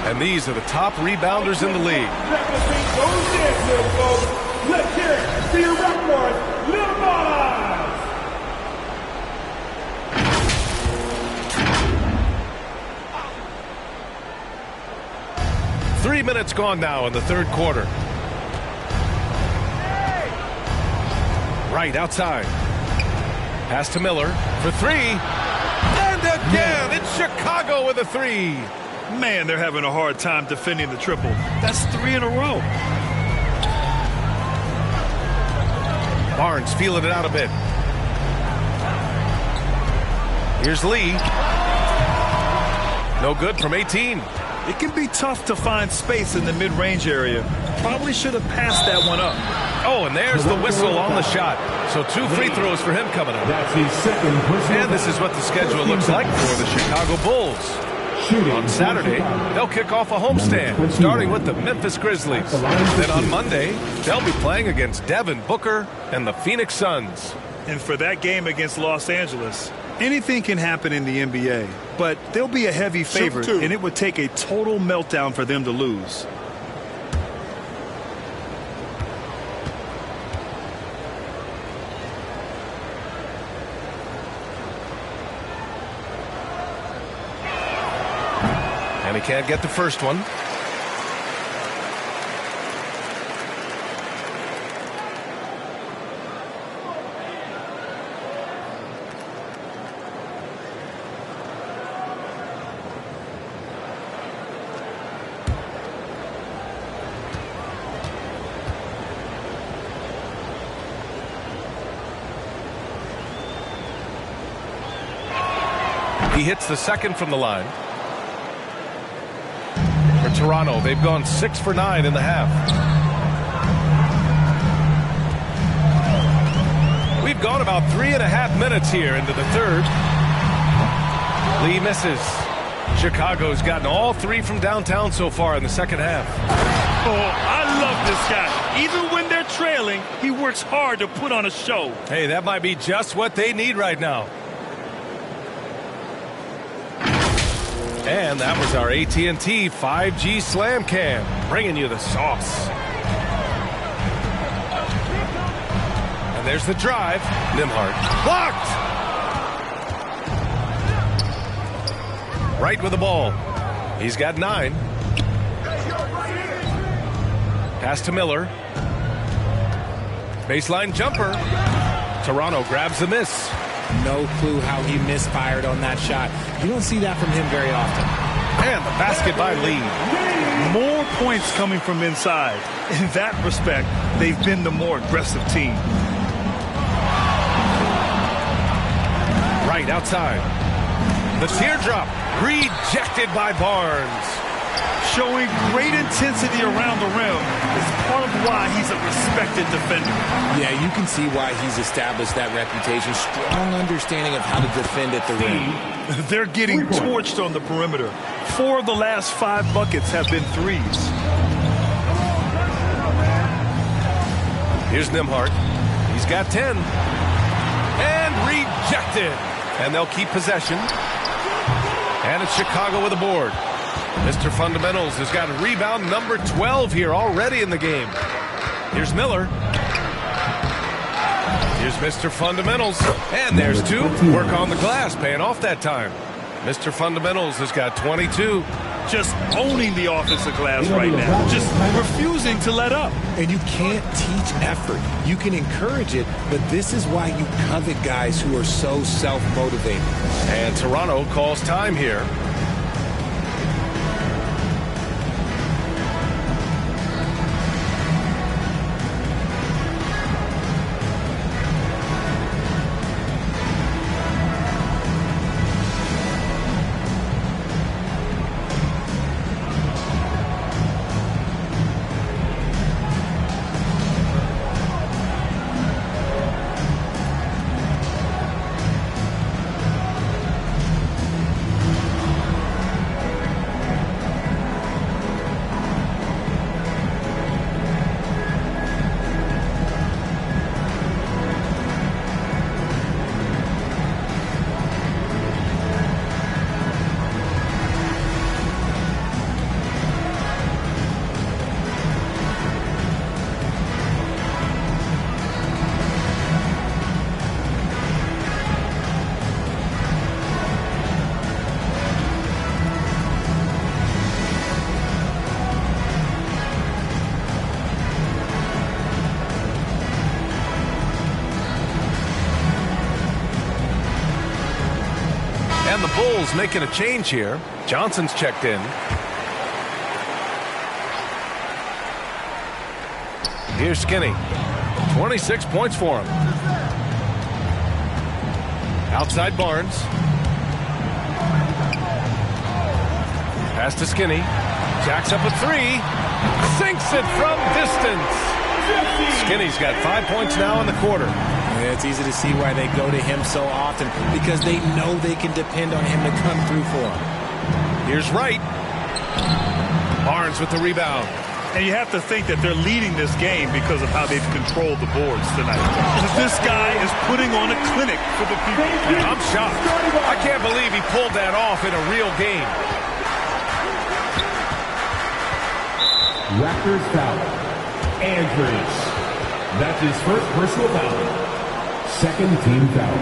And these are the top rebounders in the league. Let's hear it for your Rockmores, Little Boss! 3 minutes gone now in the third quarter. Right outside. Pass to Miller for three. And again, it's Chicago with a three. Man, they're having a hard time defending the triple. That's 3 in a row. Barnes feeling it out a bit. Here's Lee. No good from 18. It can be tough to find space in the mid-range area. Probably should have passed that one up. Oh, and there's the whistle on the shot. So 2 free throws for him coming up. And this is what the schedule looks like for the Chicago Bulls. On Saturday, they'll kick off a homestand, starting with the Memphis Grizzlies. Then on Monday, they'll be playing against Devin Booker and the Phoenix Suns. And for that game against Los Angeles, anything can happen in the NBA. But they'll be a heavy favorite, and it would take a total meltdown for them to lose. And he can't get the first one. He hits the second from the line. For Toronto, they've gone 6 for 9 in the half. We've gone about 3.5 minutes here into the third. Lee misses. Chicago's gotten all 3 from downtown so far in the second half. Oh, I love this guy. Even when they're trailing, he works hard to put on a show. Hey, that might be just what they need right now. And that was our AT&T 5G Slam Cam, bringing you the sauce. And there's the drive. Nembhard blocked. Right with the ball. He's got 9. Pass to Miller. Baseline jumper. Toronto grabs the miss. No clue how he misfired on that shot. You don't see that from him very often. And the basket by Lee. More points coming from inside. In that respect, they've been the more aggressive team. Right outside. The teardrop rejected by Barnes. Showing great intensity around the rim is part of why he's a respected defender. Yeah, you can see why he's established that reputation. Strong understanding of how to defend at the rim. They're getting torched on the perimeter. 4 of the last 5 buckets have been threes. Here's Nembhard. He's got 10. And rejected. And they'll keep possession. And it's Chicago with a board. Mr. Fundamentals has got rebound number 12 here already in the game. Here's Miller. Here's Mr. Fundamentals. And there's 2. Work on the glass, paying off that time. Mr. Fundamentals has got 22. Just owning the offensive glass right now. Just refusing to let up. And you can't teach effort. You can encourage it, but this is why you covet guys who are so self-motivated. And Toronto calls time here. And the Bulls making a change here. Johnson's checked in. Here's Skinny. 26 points for him. Outside Barnes. Pass to Skinny. Jacks up a 3. Sinks it from distance. Skinny's got 5 points now in the quarter. Yeah, it's easy to see why they go to him so often, because they know they can depend on him to come through for them. Here's Wright. Barnes with the rebound. And you have to think that they're leading this game because of how they've controlled the boards tonight. This guy is putting on a clinic for the people. I'm shocked. I can't believe he pulled that off in a real game. Raptors foul. Andrews. That's his first personal foul. Second team foul.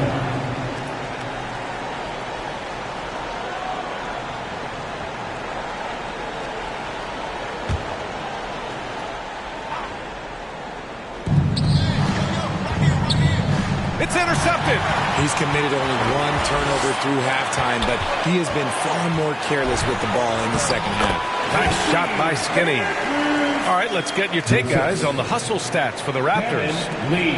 It's intercepted. He's committed only 1 turnover through halftime, but he has been far more careless with the ball in the second half. Nice shot by Skinny. All right, let's get your take, guys, on the hustle stats for the Raptors.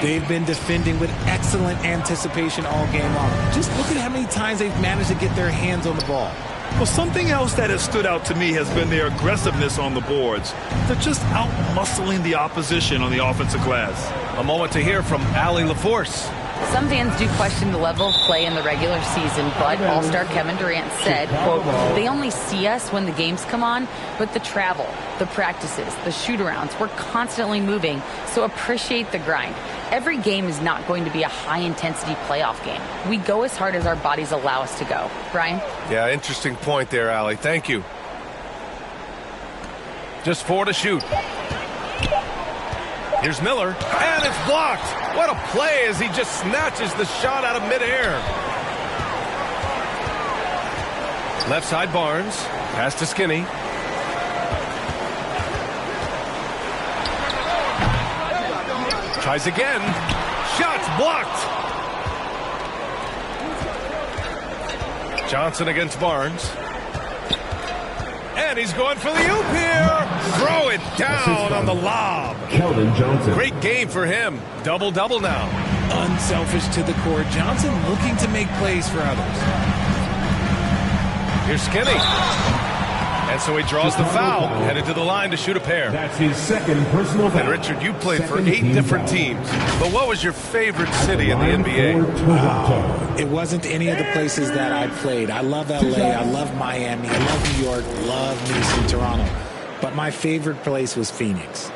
They've been defending with excellent anticipation all game long. Just look at how many times they've managed to get their hands on the ball. Well, something else that has stood out to me has been their aggressiveness on the boards. They're just out-muscling the opposition on the offensive glass. A moment to hear from Allie LaForce. Some fans do question the level of play in the regular season, but All-Star Kevin Durant said, quote, they only see us when the games come on, but the travel, the practices, the shoot-arounds, we're constantly moving, so appreciate the grind. Every game is not going to be a high-intensity playoff game. We go as hard as our bodies allow us to go. Brian? Yeah, interesting point there, Allie. Thank you. Just 4 to shoot. Here's Miller, and it's blocked. What a play as he just snatches the shot out of midair. Left side Barnes, pass to Skinny. Tries again, shots blocked. Johnson against Barnes. And he's going for the oop here. Throw it down on the lob. Keldon Johnson. Great game for him. Double-double now. Unselfish to the core. Johnson looking to make plays for others. Here's Skinny. And so he draws the foul, headed to the line to shoot a pair. That's his second personal foul. And Richard, you played for 8 different teams. But what was your favorite city in the NBA? It wasn't any of the places that I played. I love LA, I love Miami, I love New York, love me some Toronto. But my favorite place was Phoenix.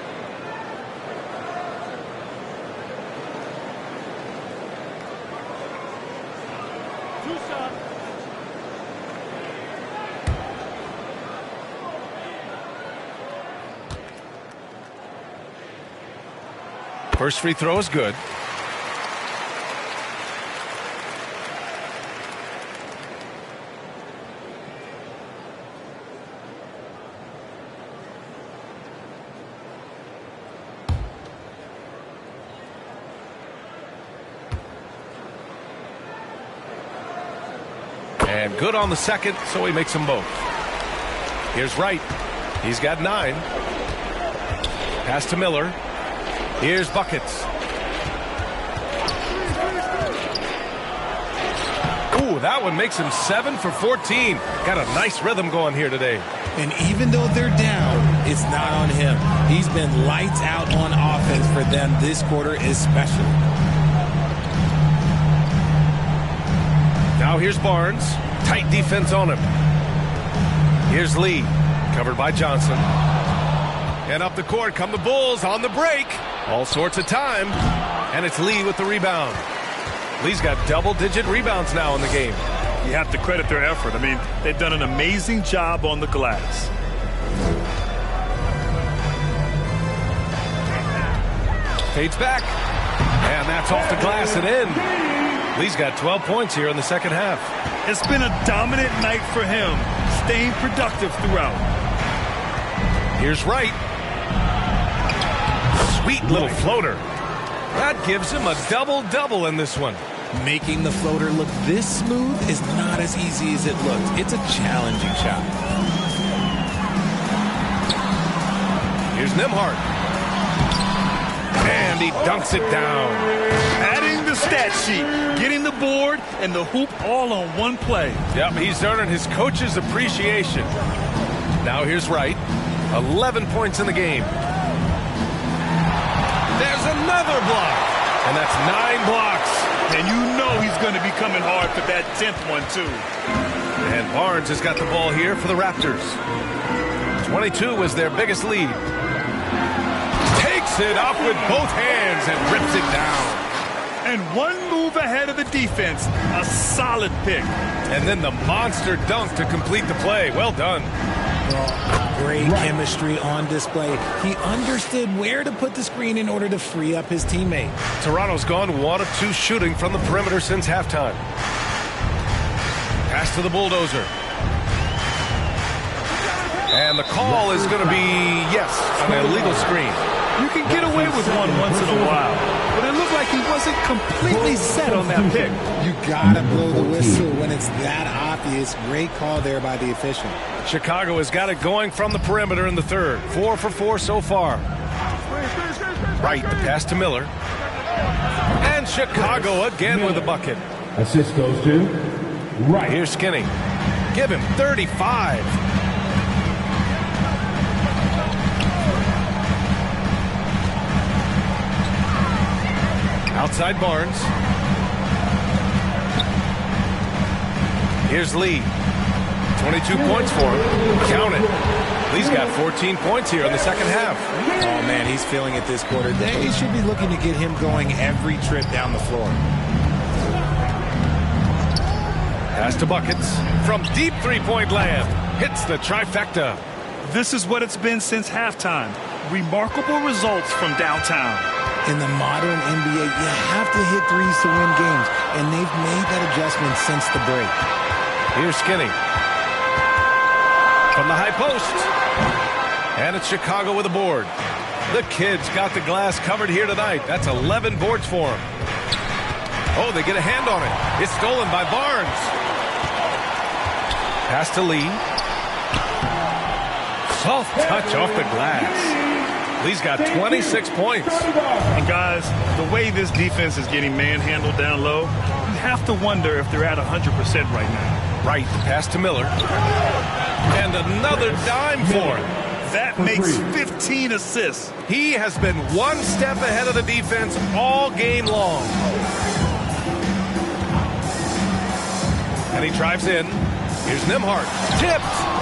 First free throw is good. And good on the second, so he makes them both. Here's Wright. He's got 9. Pass to Miller. Here's Buckets. Ooh, that one makes him 7 for 14. Got a nice rhythm going here today. And even though they're down, it's not on him. He's been lights out on offense for them this quarter especially. Now here's Barnes. Tight defense on him. Here's Lee. Covered by Johnson. And up the court come the Bulls on the break. All sorts of time. And it's Lee with the rebound. Lee's got double-digit rebounds now in the game. You have to credit their effort. I mean, they've done an amazing job on the glass. Fades back. And that's off the glass and in. Lee's got 12 points here in the second half. It's been a dominant night for him, staying productive throughout. Here's Wright. Sweet little floater. That gives him a double-double in this one. Making the floater look this smooth is not as easy as it looks. It's a challenging shot. Here's Nembhard. And he dunks it down. Adding the stat sheet, getting the board, and the hoop all on one play. Yep, he's earning his coach's appreciation. Now here's Wright. 11 points in the game. There's another block. And that's 9 blocks. And you know he's going to be coming hard for that 10th one, too. And Barnes has got the ball here for the Raptors. 22 is their biggest lead. Takes it up with both hands and rips it down. And one move ahead of the defense. A solid pick. And then the monster dunk to complete the play. Well done. Great chemistry on display. He understood where to put the screen in order to free up his teammate. Toronto's gone 1 of 2 shooting from the perimeter since halftime. Pass to the bulldozer. And the call is going to be, yes, an illegal screen. You can get away with one once in a while, but it looked like he wasn't completely set on that pick. You gotta blow the whistle when it's that obvious. Great call there by the official. Chicago has got it going from the perimeter in the third. 4 for 4 so far. Right, the pass to Miller. And Chicago again with a bucket. Assist goes to Wright. Here's Skinny. Give him 35. Outside Barnes. Here's Lee. 22 points for him. Count it. Lee's got 14 points here in the second half. Oh, man, he's feeling it this quarter. They should be looking to get him going every trip down the floor. Pass to Buckets. From deep three-point land. Hits the trifecta. This is what it's been since halftime. Remarkable results from downtown. In the modern NBA, you have to hit threes to win games, and they've made that adjustment since the break. Here's Skinny. From the high post. And it's Chicago with a board. The kids got the glass covered here tonight. That's 11 boards for them. Oh, they get a hand on it. It's stolen by Barnes. Pass to Lee. Soft touch off the glass. Lee's got 26 points. And guys, the way this defense is getting manhandled down low, you have to wonder if they're at 100% right now. Right, pass to Miller. And another dime for him. That makes 15 assists. He has been one step ahead of the defense all game long. And he drives in. Here's Nembhard. Tipped.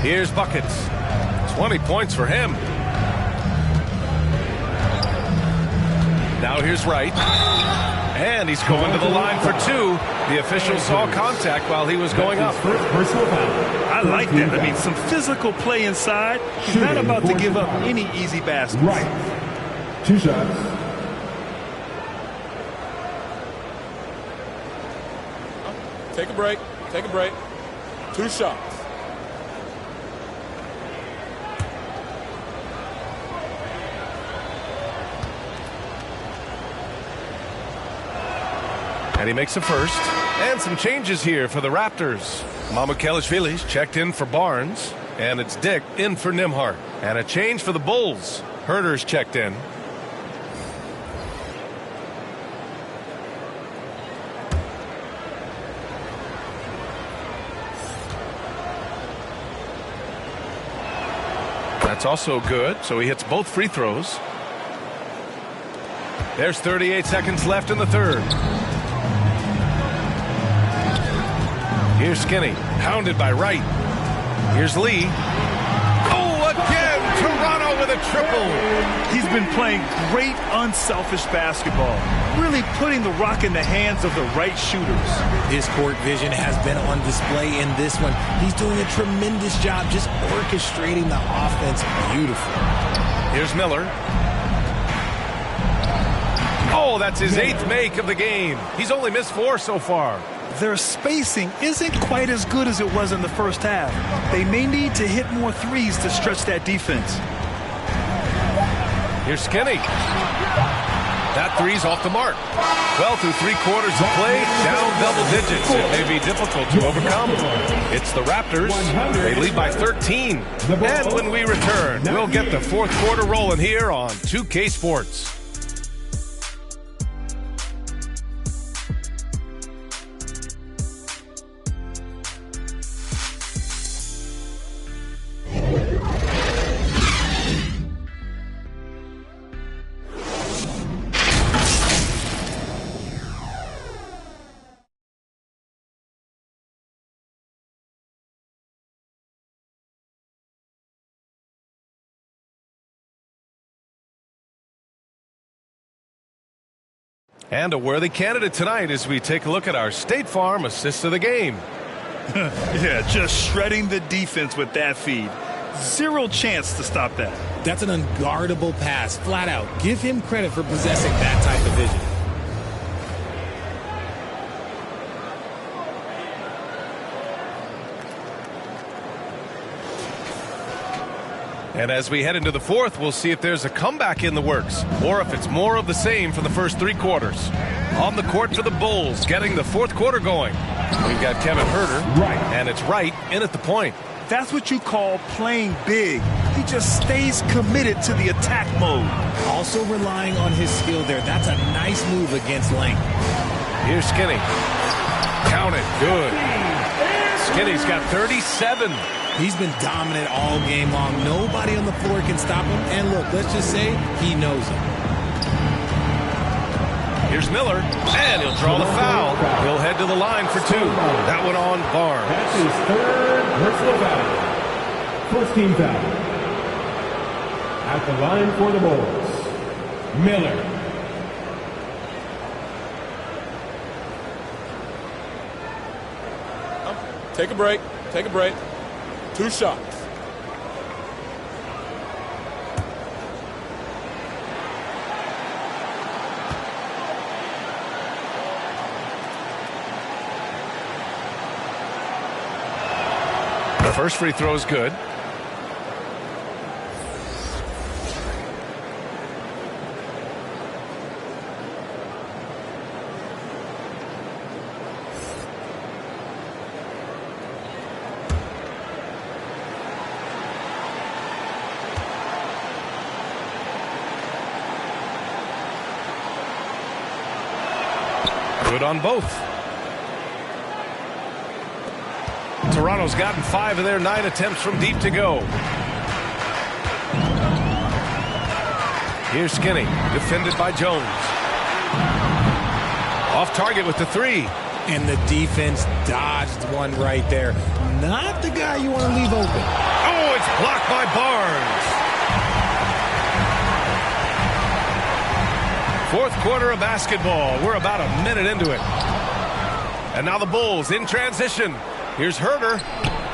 Here's Buckets. 20 points for him. Now here's Wright. And he's going to the line for 2. The official saw contact while he was going up. I like that. I mean, some physical play inside. He's not about to give up any easy baskets. Right. 2 shots. Take a break. Take a break. 2 shots. And he makes a first. And some changes here for the Raptors. Mamukelashvili's checked in for Barnes. And it's Dick in for Nembhard. And a change for the Bulls. Herder's checked in. That's also good, so he hits both free throws. There's 38 seconds left in the third. Here's Skinny, hounded by Wright. Here's Lee. Oh, again! Toronto with a triple. He's been playing great, unselfish basketball. Really putting the rock in the hands of the right shooters. His court vision has been on display in this one. He's doing a tremendous job just orchestrating the offense beautifully. Here's Miller. Oh, that's his 8th make of the game. He's only missed 4 so far. Their spacing isn't quite as good as it was in the first half. They may need to hit more threes to stretch that defense. Here's Skinny. That 3's off the mark. Well, through 3 quarters of play, down double digits. It may be difficult to overcome. It's the Raptors. They lead by 13. And when we return, we'll get the 4th quarter rolling here on 2K Sports. And a worthy candidate tonight as we take a look at our State Farm assist of the game. Yeah, just shredding the defense with that feed. 0 chance to stop that. That's an unguardable pass, flat out. Give him credit for possessing that type of vision. And as we head into the 4th, we'll see if there's a comeback in the works or if it's more of the same from the first 3 quarters. On the court for the Bulls, getting the 4th quarter going. We've got Kevin Herder, and it's Wright in at the point. That's what you call playing big. He just stays committed to the attack mode. Also relying on his skill there. That's a nice move against length. Here's Skinny. Count it. Good. Skinny's got 37. He's been dominant all game long. Nobody on the floor can stop him. And look, let's just say he knows it. Here's Miller, and he'll draw the foul. He'll head to the line for 2. That one on Barnes. That's his 3rd personal foul. First team foul. At the line for the Bulls, Miller. Take a break. Take a break. 2 shots. The first free throw is good. Good on both. Toronto's gotten 5 of their 9 attempts from deep to go. Here's Skinny, defended by Jones. Off target with the 3. And the defense dodged one right there. Not the guy you want to leave open. Oh, it's blocked by Barnes. Fourth quarter of basketball. We're about a minute into it. And now the Bulls in transition. Here's Herder.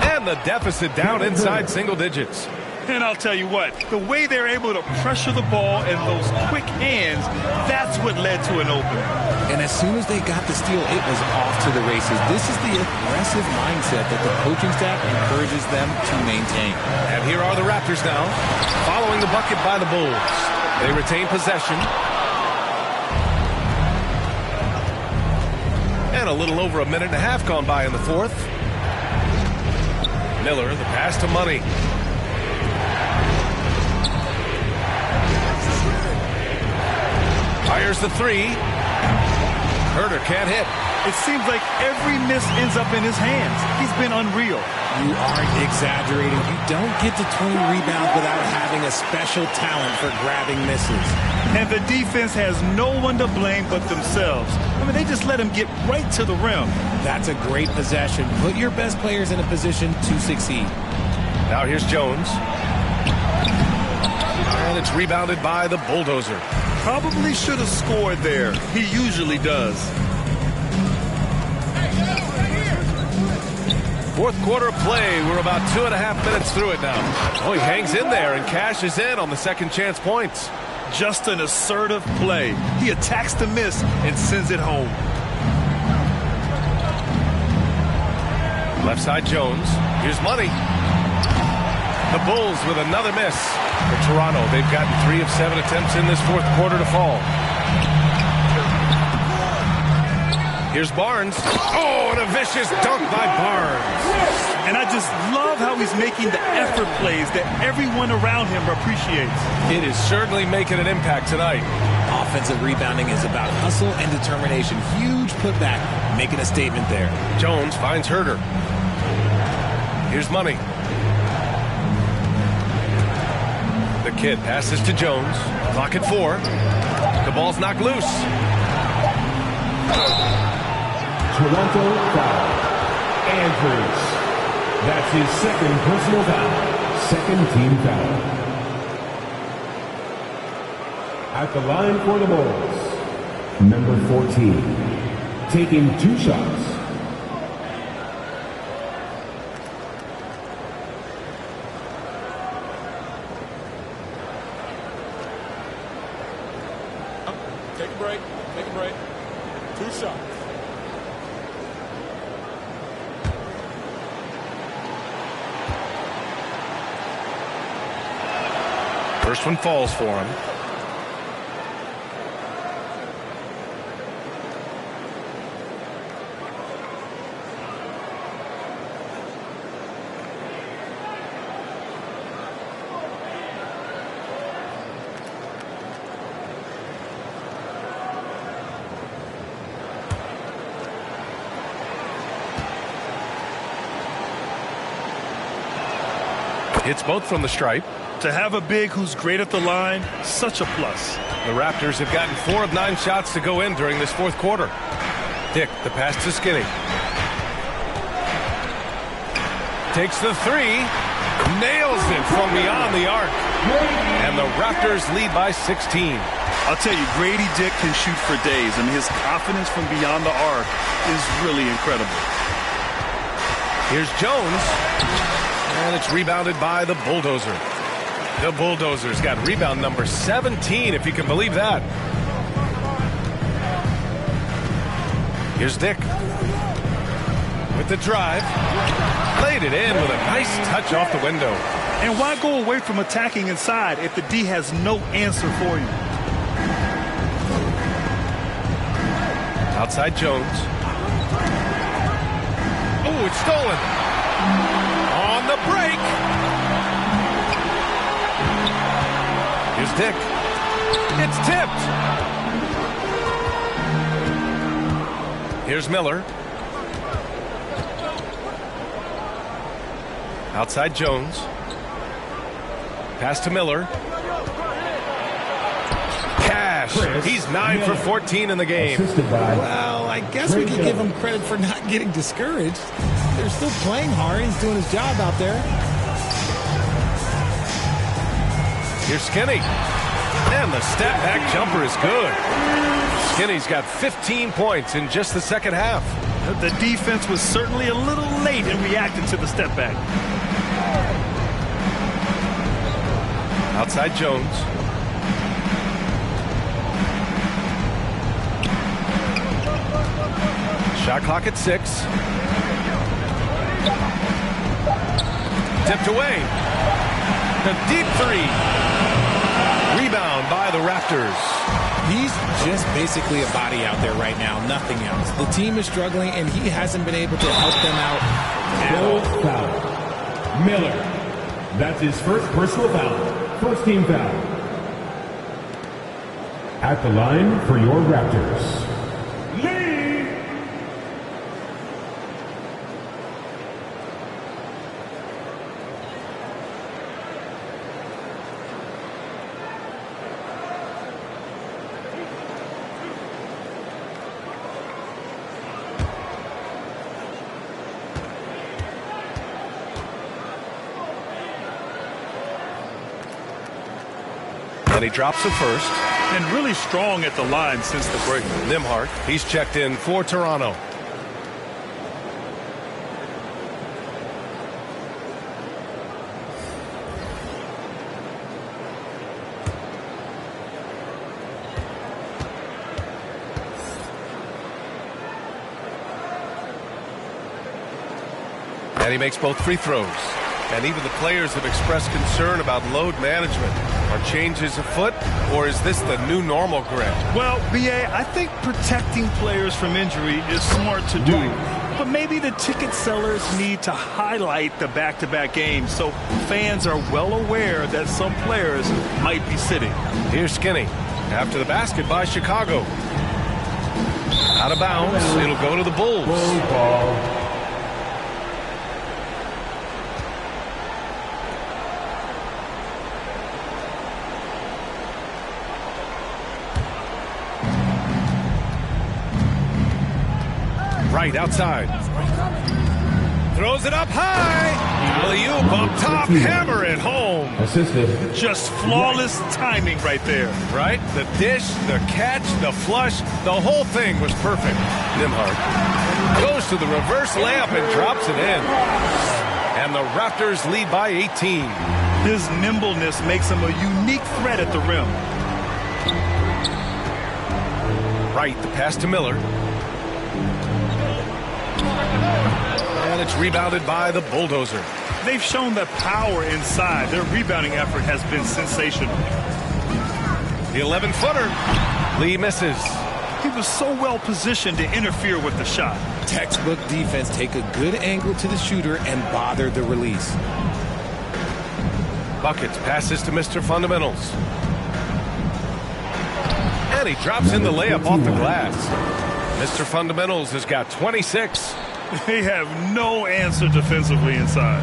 And the deficit down inside single digits. And I'll tell you what, the way they're able to pressure the ball and those quick hands, that's what led to an opening. And as soon as they got the steal, it was off to the races. This is the aggressive mindset that the coaching staff encourages them to maintain. And here are the Raptors now, following the bucket by the Bulls. They retain possession. And a little over a minute and a half gone by in the fourth. Miller, the pass to Money. Fires the three. Herder can't hit. It seems like every miss ends up in his hands. He's been unreal. You aren't exaggerating. You don't get to 20 rebounds without having a special talent for grabbing misses. And the defense has no one to blame but themselves. I mean, they just let him get right to the rim. That's a great possession. Put your best players in a position to succeed. Now here's Jones. And it's rebounded by the Bulldozer. Probably should have scored there. He usually does. Fourth quarter play. We're about 2.5 minutes through it now. Oh, he hangs in there and cashes in on the second chance points. Just an assertive play. He attacks the miss and sends it home. Left side Jones. Here's Money. The Bulls with another miss. For Toronto, they've gotten 3 of 7 attempts in this fourth quarter to fall. Here's Barnes. Oh, and a vicious dunk by Barnes. And I just love how he's making the effort plays that everyone around him appreciates. It is certainly making an impact tonight. Offensive rebounding is about hustle and determination. Huge putback, making a statement there. Jones finds Herder. Here's Money. The kid passes to Jones. Clock at 4. The ball's knocked loose. Toronto foul. Andrews. That's his second personal foul. Second team foul. At the line for the Bulls, number 14, taking 2 shots. Take a break. Take a break. 2 shots. First one falls for him. Hits both from the stripe. To have a big who's great at the line, such a plus. The Raptors have gotten 4 of 9 shots to go in during this fourth quarter. Dick, the pass to Skinny. Takes the 3. Nails it from beyond the arc. And the Raptors lead by 16. I'll tell you, Grady Dick can shoot for days. I mean, his confidence from beyond the arc is really incredible. Here's Jones. And it's rebounded by the Bulldozer. The Bulldozers got rebound number 17, if you can believe that. Here's Dick. With the drive. Laid it in with a nice touch off the window. And why go away from attacking inside if the D has no answer for you? Outside Jones. Oh, it's stolen. On the break. Here's Dick. It's tipped. Here's Miller. Outside Jones. Pass to Miller. Cash. He's 9 for 14 in the game. Well, I guess we can give him credit for not getting discouraged. They're still playing hard. He's doing his job out there. Here's Skinny. And the step-back jumper is good. Skinny's got 15 points in just the second half. The defense was certainly a little late in reacting to the step back. Outside Jones. Shot clock at 6. Tipped away. The deep 3. Rebound by the Raptors. He's just basically a body out there right now, nothing else. The team is struggling, and he hasn't been able to help them out at all. Foul. Miller. That's his first personal foul. First team foul. At the line for your Raptors. And he drops the first. And really strong at the line since the break. Nembhard, he's checked in for Toronto. And he makes both free throws. And even the players have expressed concern about load management. Are changes afoot, or is this the new normal, Greg? Well, B.A., I think protecting players from injury is smart to do. But maybe the ticket sellers need to highlight the back-to-back games so fans are well aware that some players might be sitting. Here's Skinny. After the basket by Chicago. Out of bounds. It'll go to the Bulls. Ball. Right outside. Throws it up high. Alley-oop up top. Hammer it home. Assisted. Just flawless timing right there. Right? The dish, the catch, the flush. The whole thing was perfect. Nembhard goes to the reverse layup and drops it in. And the Raptors lead by 18. His nimbleness makes him a unique threat at the rim. Right, the pass to Miller. And it's rebounded by the Bulldozer. They've shown that power inside. Their rebounding effort has been sensational. The 11-footer. Lee misses. He was so well positioned to interfere with the shot. Textbook defense. Take a good angle to the shooter and bother the release. Buckets passes to Mr. Fundamentals. And he drops in the layup off the glass. Mr. Fundamentals has got 26. They have no answer defensively inside.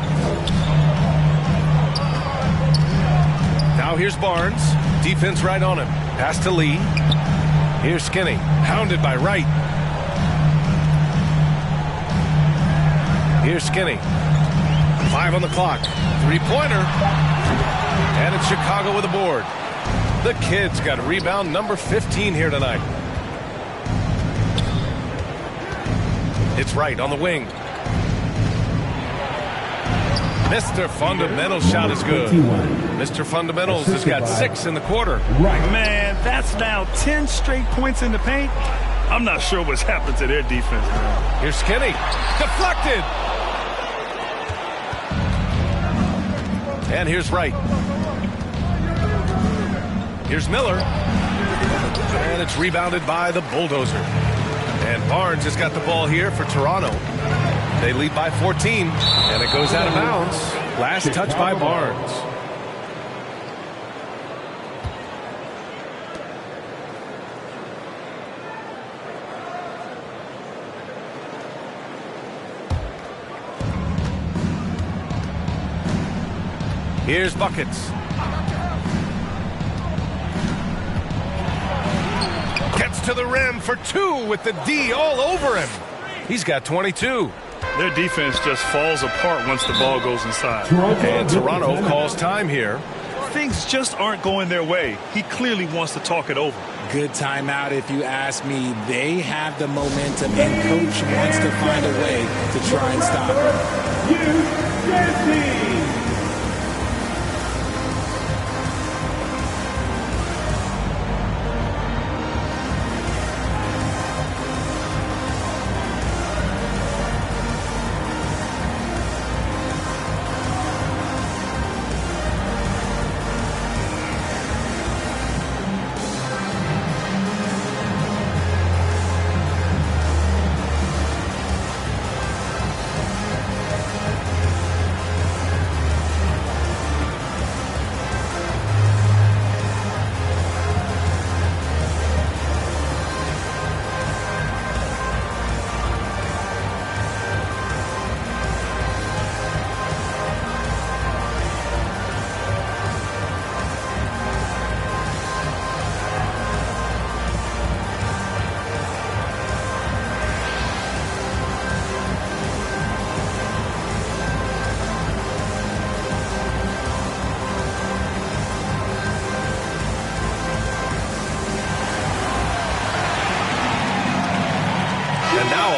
Now here's Barnes. Defense right on him. Pass to Lee. Here's Skinny. Hounded by Wright. Here's Skinny. 5 on the clock. Three-pointer. And it's Chicago with a board. The Kid's got rebound number 15 here tonight. It's Wright on the wing. Mr. Fundamentals shot is good. Mr. Fundamentals has got 6 in the quarter. Right, man, that's now 10 straight points in the paint. I'm not sure what's happened to their defense, man. Here's Skinny. Deflected. And here's Wright. Here's Miller. And it's rebounded by the Bulldozer. And Barnes has got the ball here for Toronto. They lead by 14, and it goes out of bounds. Last touch by Barnes. Here's Buckets. Gets to the rim for 2 with the D all over him. He's got 22. Their defense just falls apart once the ball goes inside. And Toronto calls time here. things just aren't going their way. He clearly wants to talk it over. Good timeout if you ask me. They have the momentum, and Coach wants to find a way to try and stop it.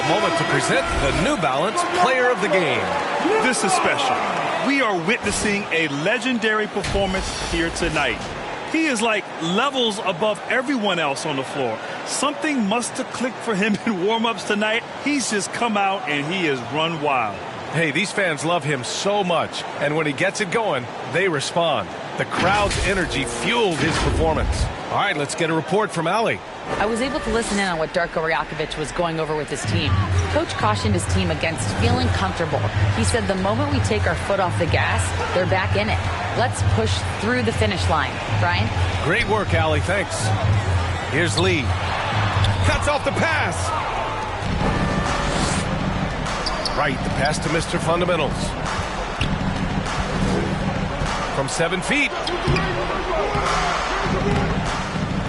Moment to present the New Balance Player of the Game. This is special. We are witnessing a legendary performance here tonight. He is like levels above everyone else on the floor. Something must have clicked for him in warm-ups tonight. He's just come out and he has run wild. Hey, these fans love him so much, and when he gets it going, they respond. The crowd's energy fueled his performance. All right, let's get a report from Allie. I was able to listen in on what Darko Rajakovic was going over with his team. Coach cautioned his team against feeling comfortable. He said the moment we take our foot off the gas, they're back in it. Let's push through the finish line. Brian? Great work, Allie. Thanks. Here's Lee. Cuts off the pass. Right, the pass to Mr. Fundamentals. From 7 feet.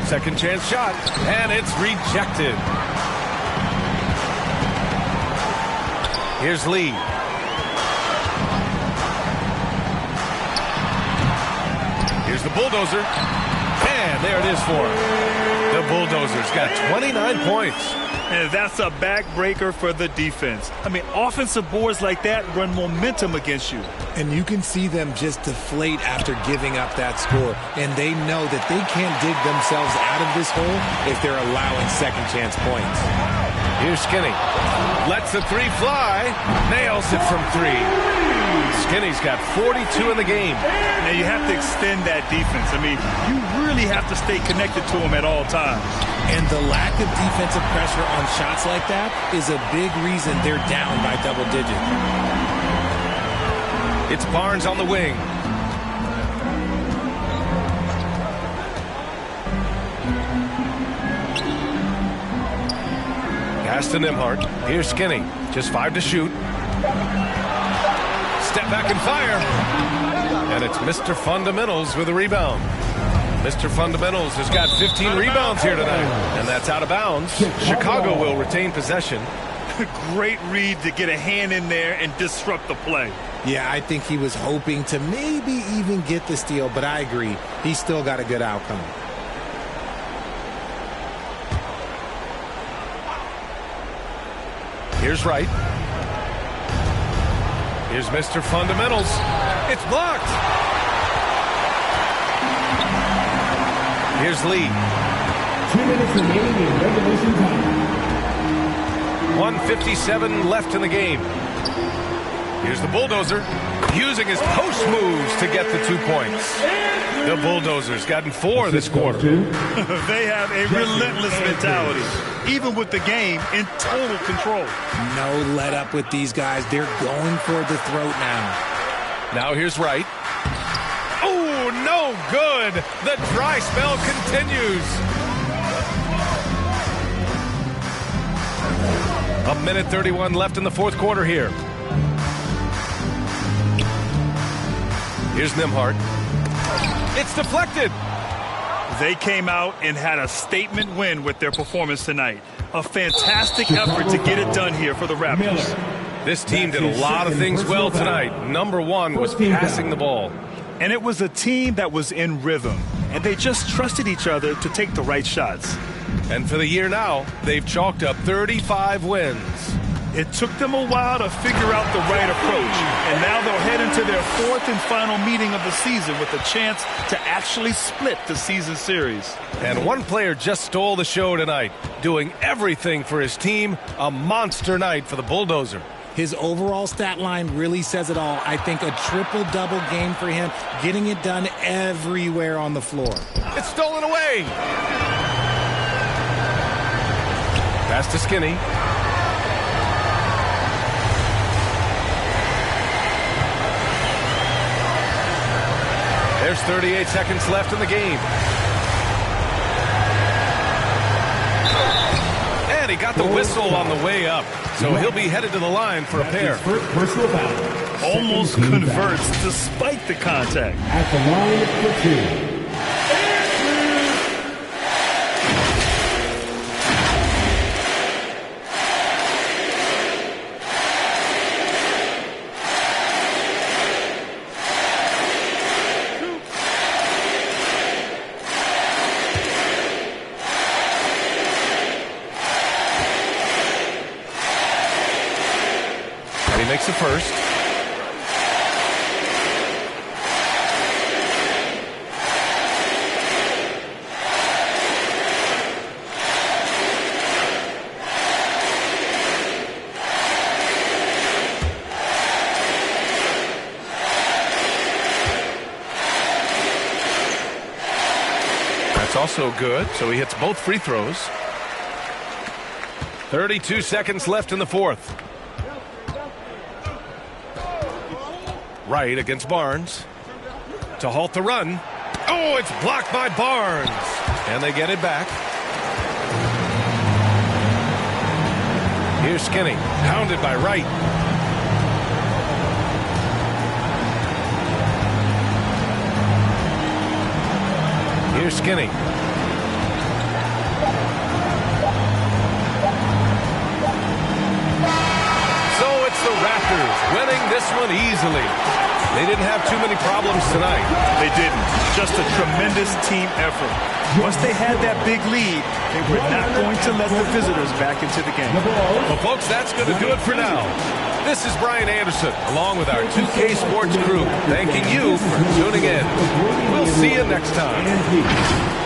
Second chance shot, and it's rejected. Here's Lee. Here's the bulldozer. And there it is for him. The Bulldozers got 29 points. And that's a backbreaker for the defense. I mean, offensive boards like that run momentum against you. And you can see them just deflate after giving up that score. And they know that they can't dig themselves out of this hole if they're allowing second chance points. Here's Skinny. Lets the three fly. Nails it from 3. Skinny's got 42 in the game. Now you have to extend that defense. I mean, you really have to stay connected to them at all times. And the lack of defensive pressure on shots like that is a big reason they're down by double digits. It's Barnes on the wing. Pass to Nembhard. Here's Skinny. Just 5 to shoot. Step back and fire. And it's Mr. Fundamentals with a rebound. Mr. Fundamentals has got 15 rebounds here tonight. And that's out of bounds. Chicago will retain possession. Great read to get a hand in there and disrupt the play. Yeah, I think he was hoping to maybe even get the steal, but I agree. He's still got a good outcome. Here's Wright. Here's Mr. Fundamentals. It's blocked. Here's Lee. 2 minutes remaining in regulation time. 1:57 left in the game. Here's the Bulldozer, using his post moves to get the 2 points. The Bulldozers gotten 4 this quarter. They have a relentless mentality, even with the game in total control. No let up with these guys. They're going for the throat now. Now here's Wright. Oh, no good. The dry spell continues. 1:31 left in the fourth quarter here. Here's Nembhard. It's deflected. They came out and had a statement win with their performance tonight. A fantastic effort to get it done here for the Raptors. This team did a lot of things well tonight. Number 1 was passing the ball. And it was a team that was in rhythm, and they just trusted each other to take the right shots. And for the year now, they've chalked up 35 wins. It took them a while to figure out the right approach, and now they'll head into their fourth and final meeting of the season with a chance to actually split the season series. And one player just stole the show tonight, doing everything for his team. A monster night for the Bulldozer. His overall stat line really says it all. I think a triple-double game for him, getting it done everywhere on the floor. It's stolen away. Pass to Skinny. There's 38 seconds left in the game. And he got the whistle on the way up. So he'll be headed to the line for a pair. Almost converts despite the contact. At the line for two. Makes the first. That's also good, so he hits both free throws. 32 seconds left in the fourth. Right against Barnes to halt the run. Oh, it's blocked by Barnes. And they get it back. Here's Skinny, hounded by Wright. Here's Skinny. So it's the Raptors winning this one easily. They didn't have too many problems tonight. They didn't. Just a tremendous team effort. Once they had that big lead, they were not going to let the visitors back into the game. Well, folks, that's going to do it for now. This is Brian Anderson, along with our 2K Sports crew, thanking you for tuning in. We'll see you next time.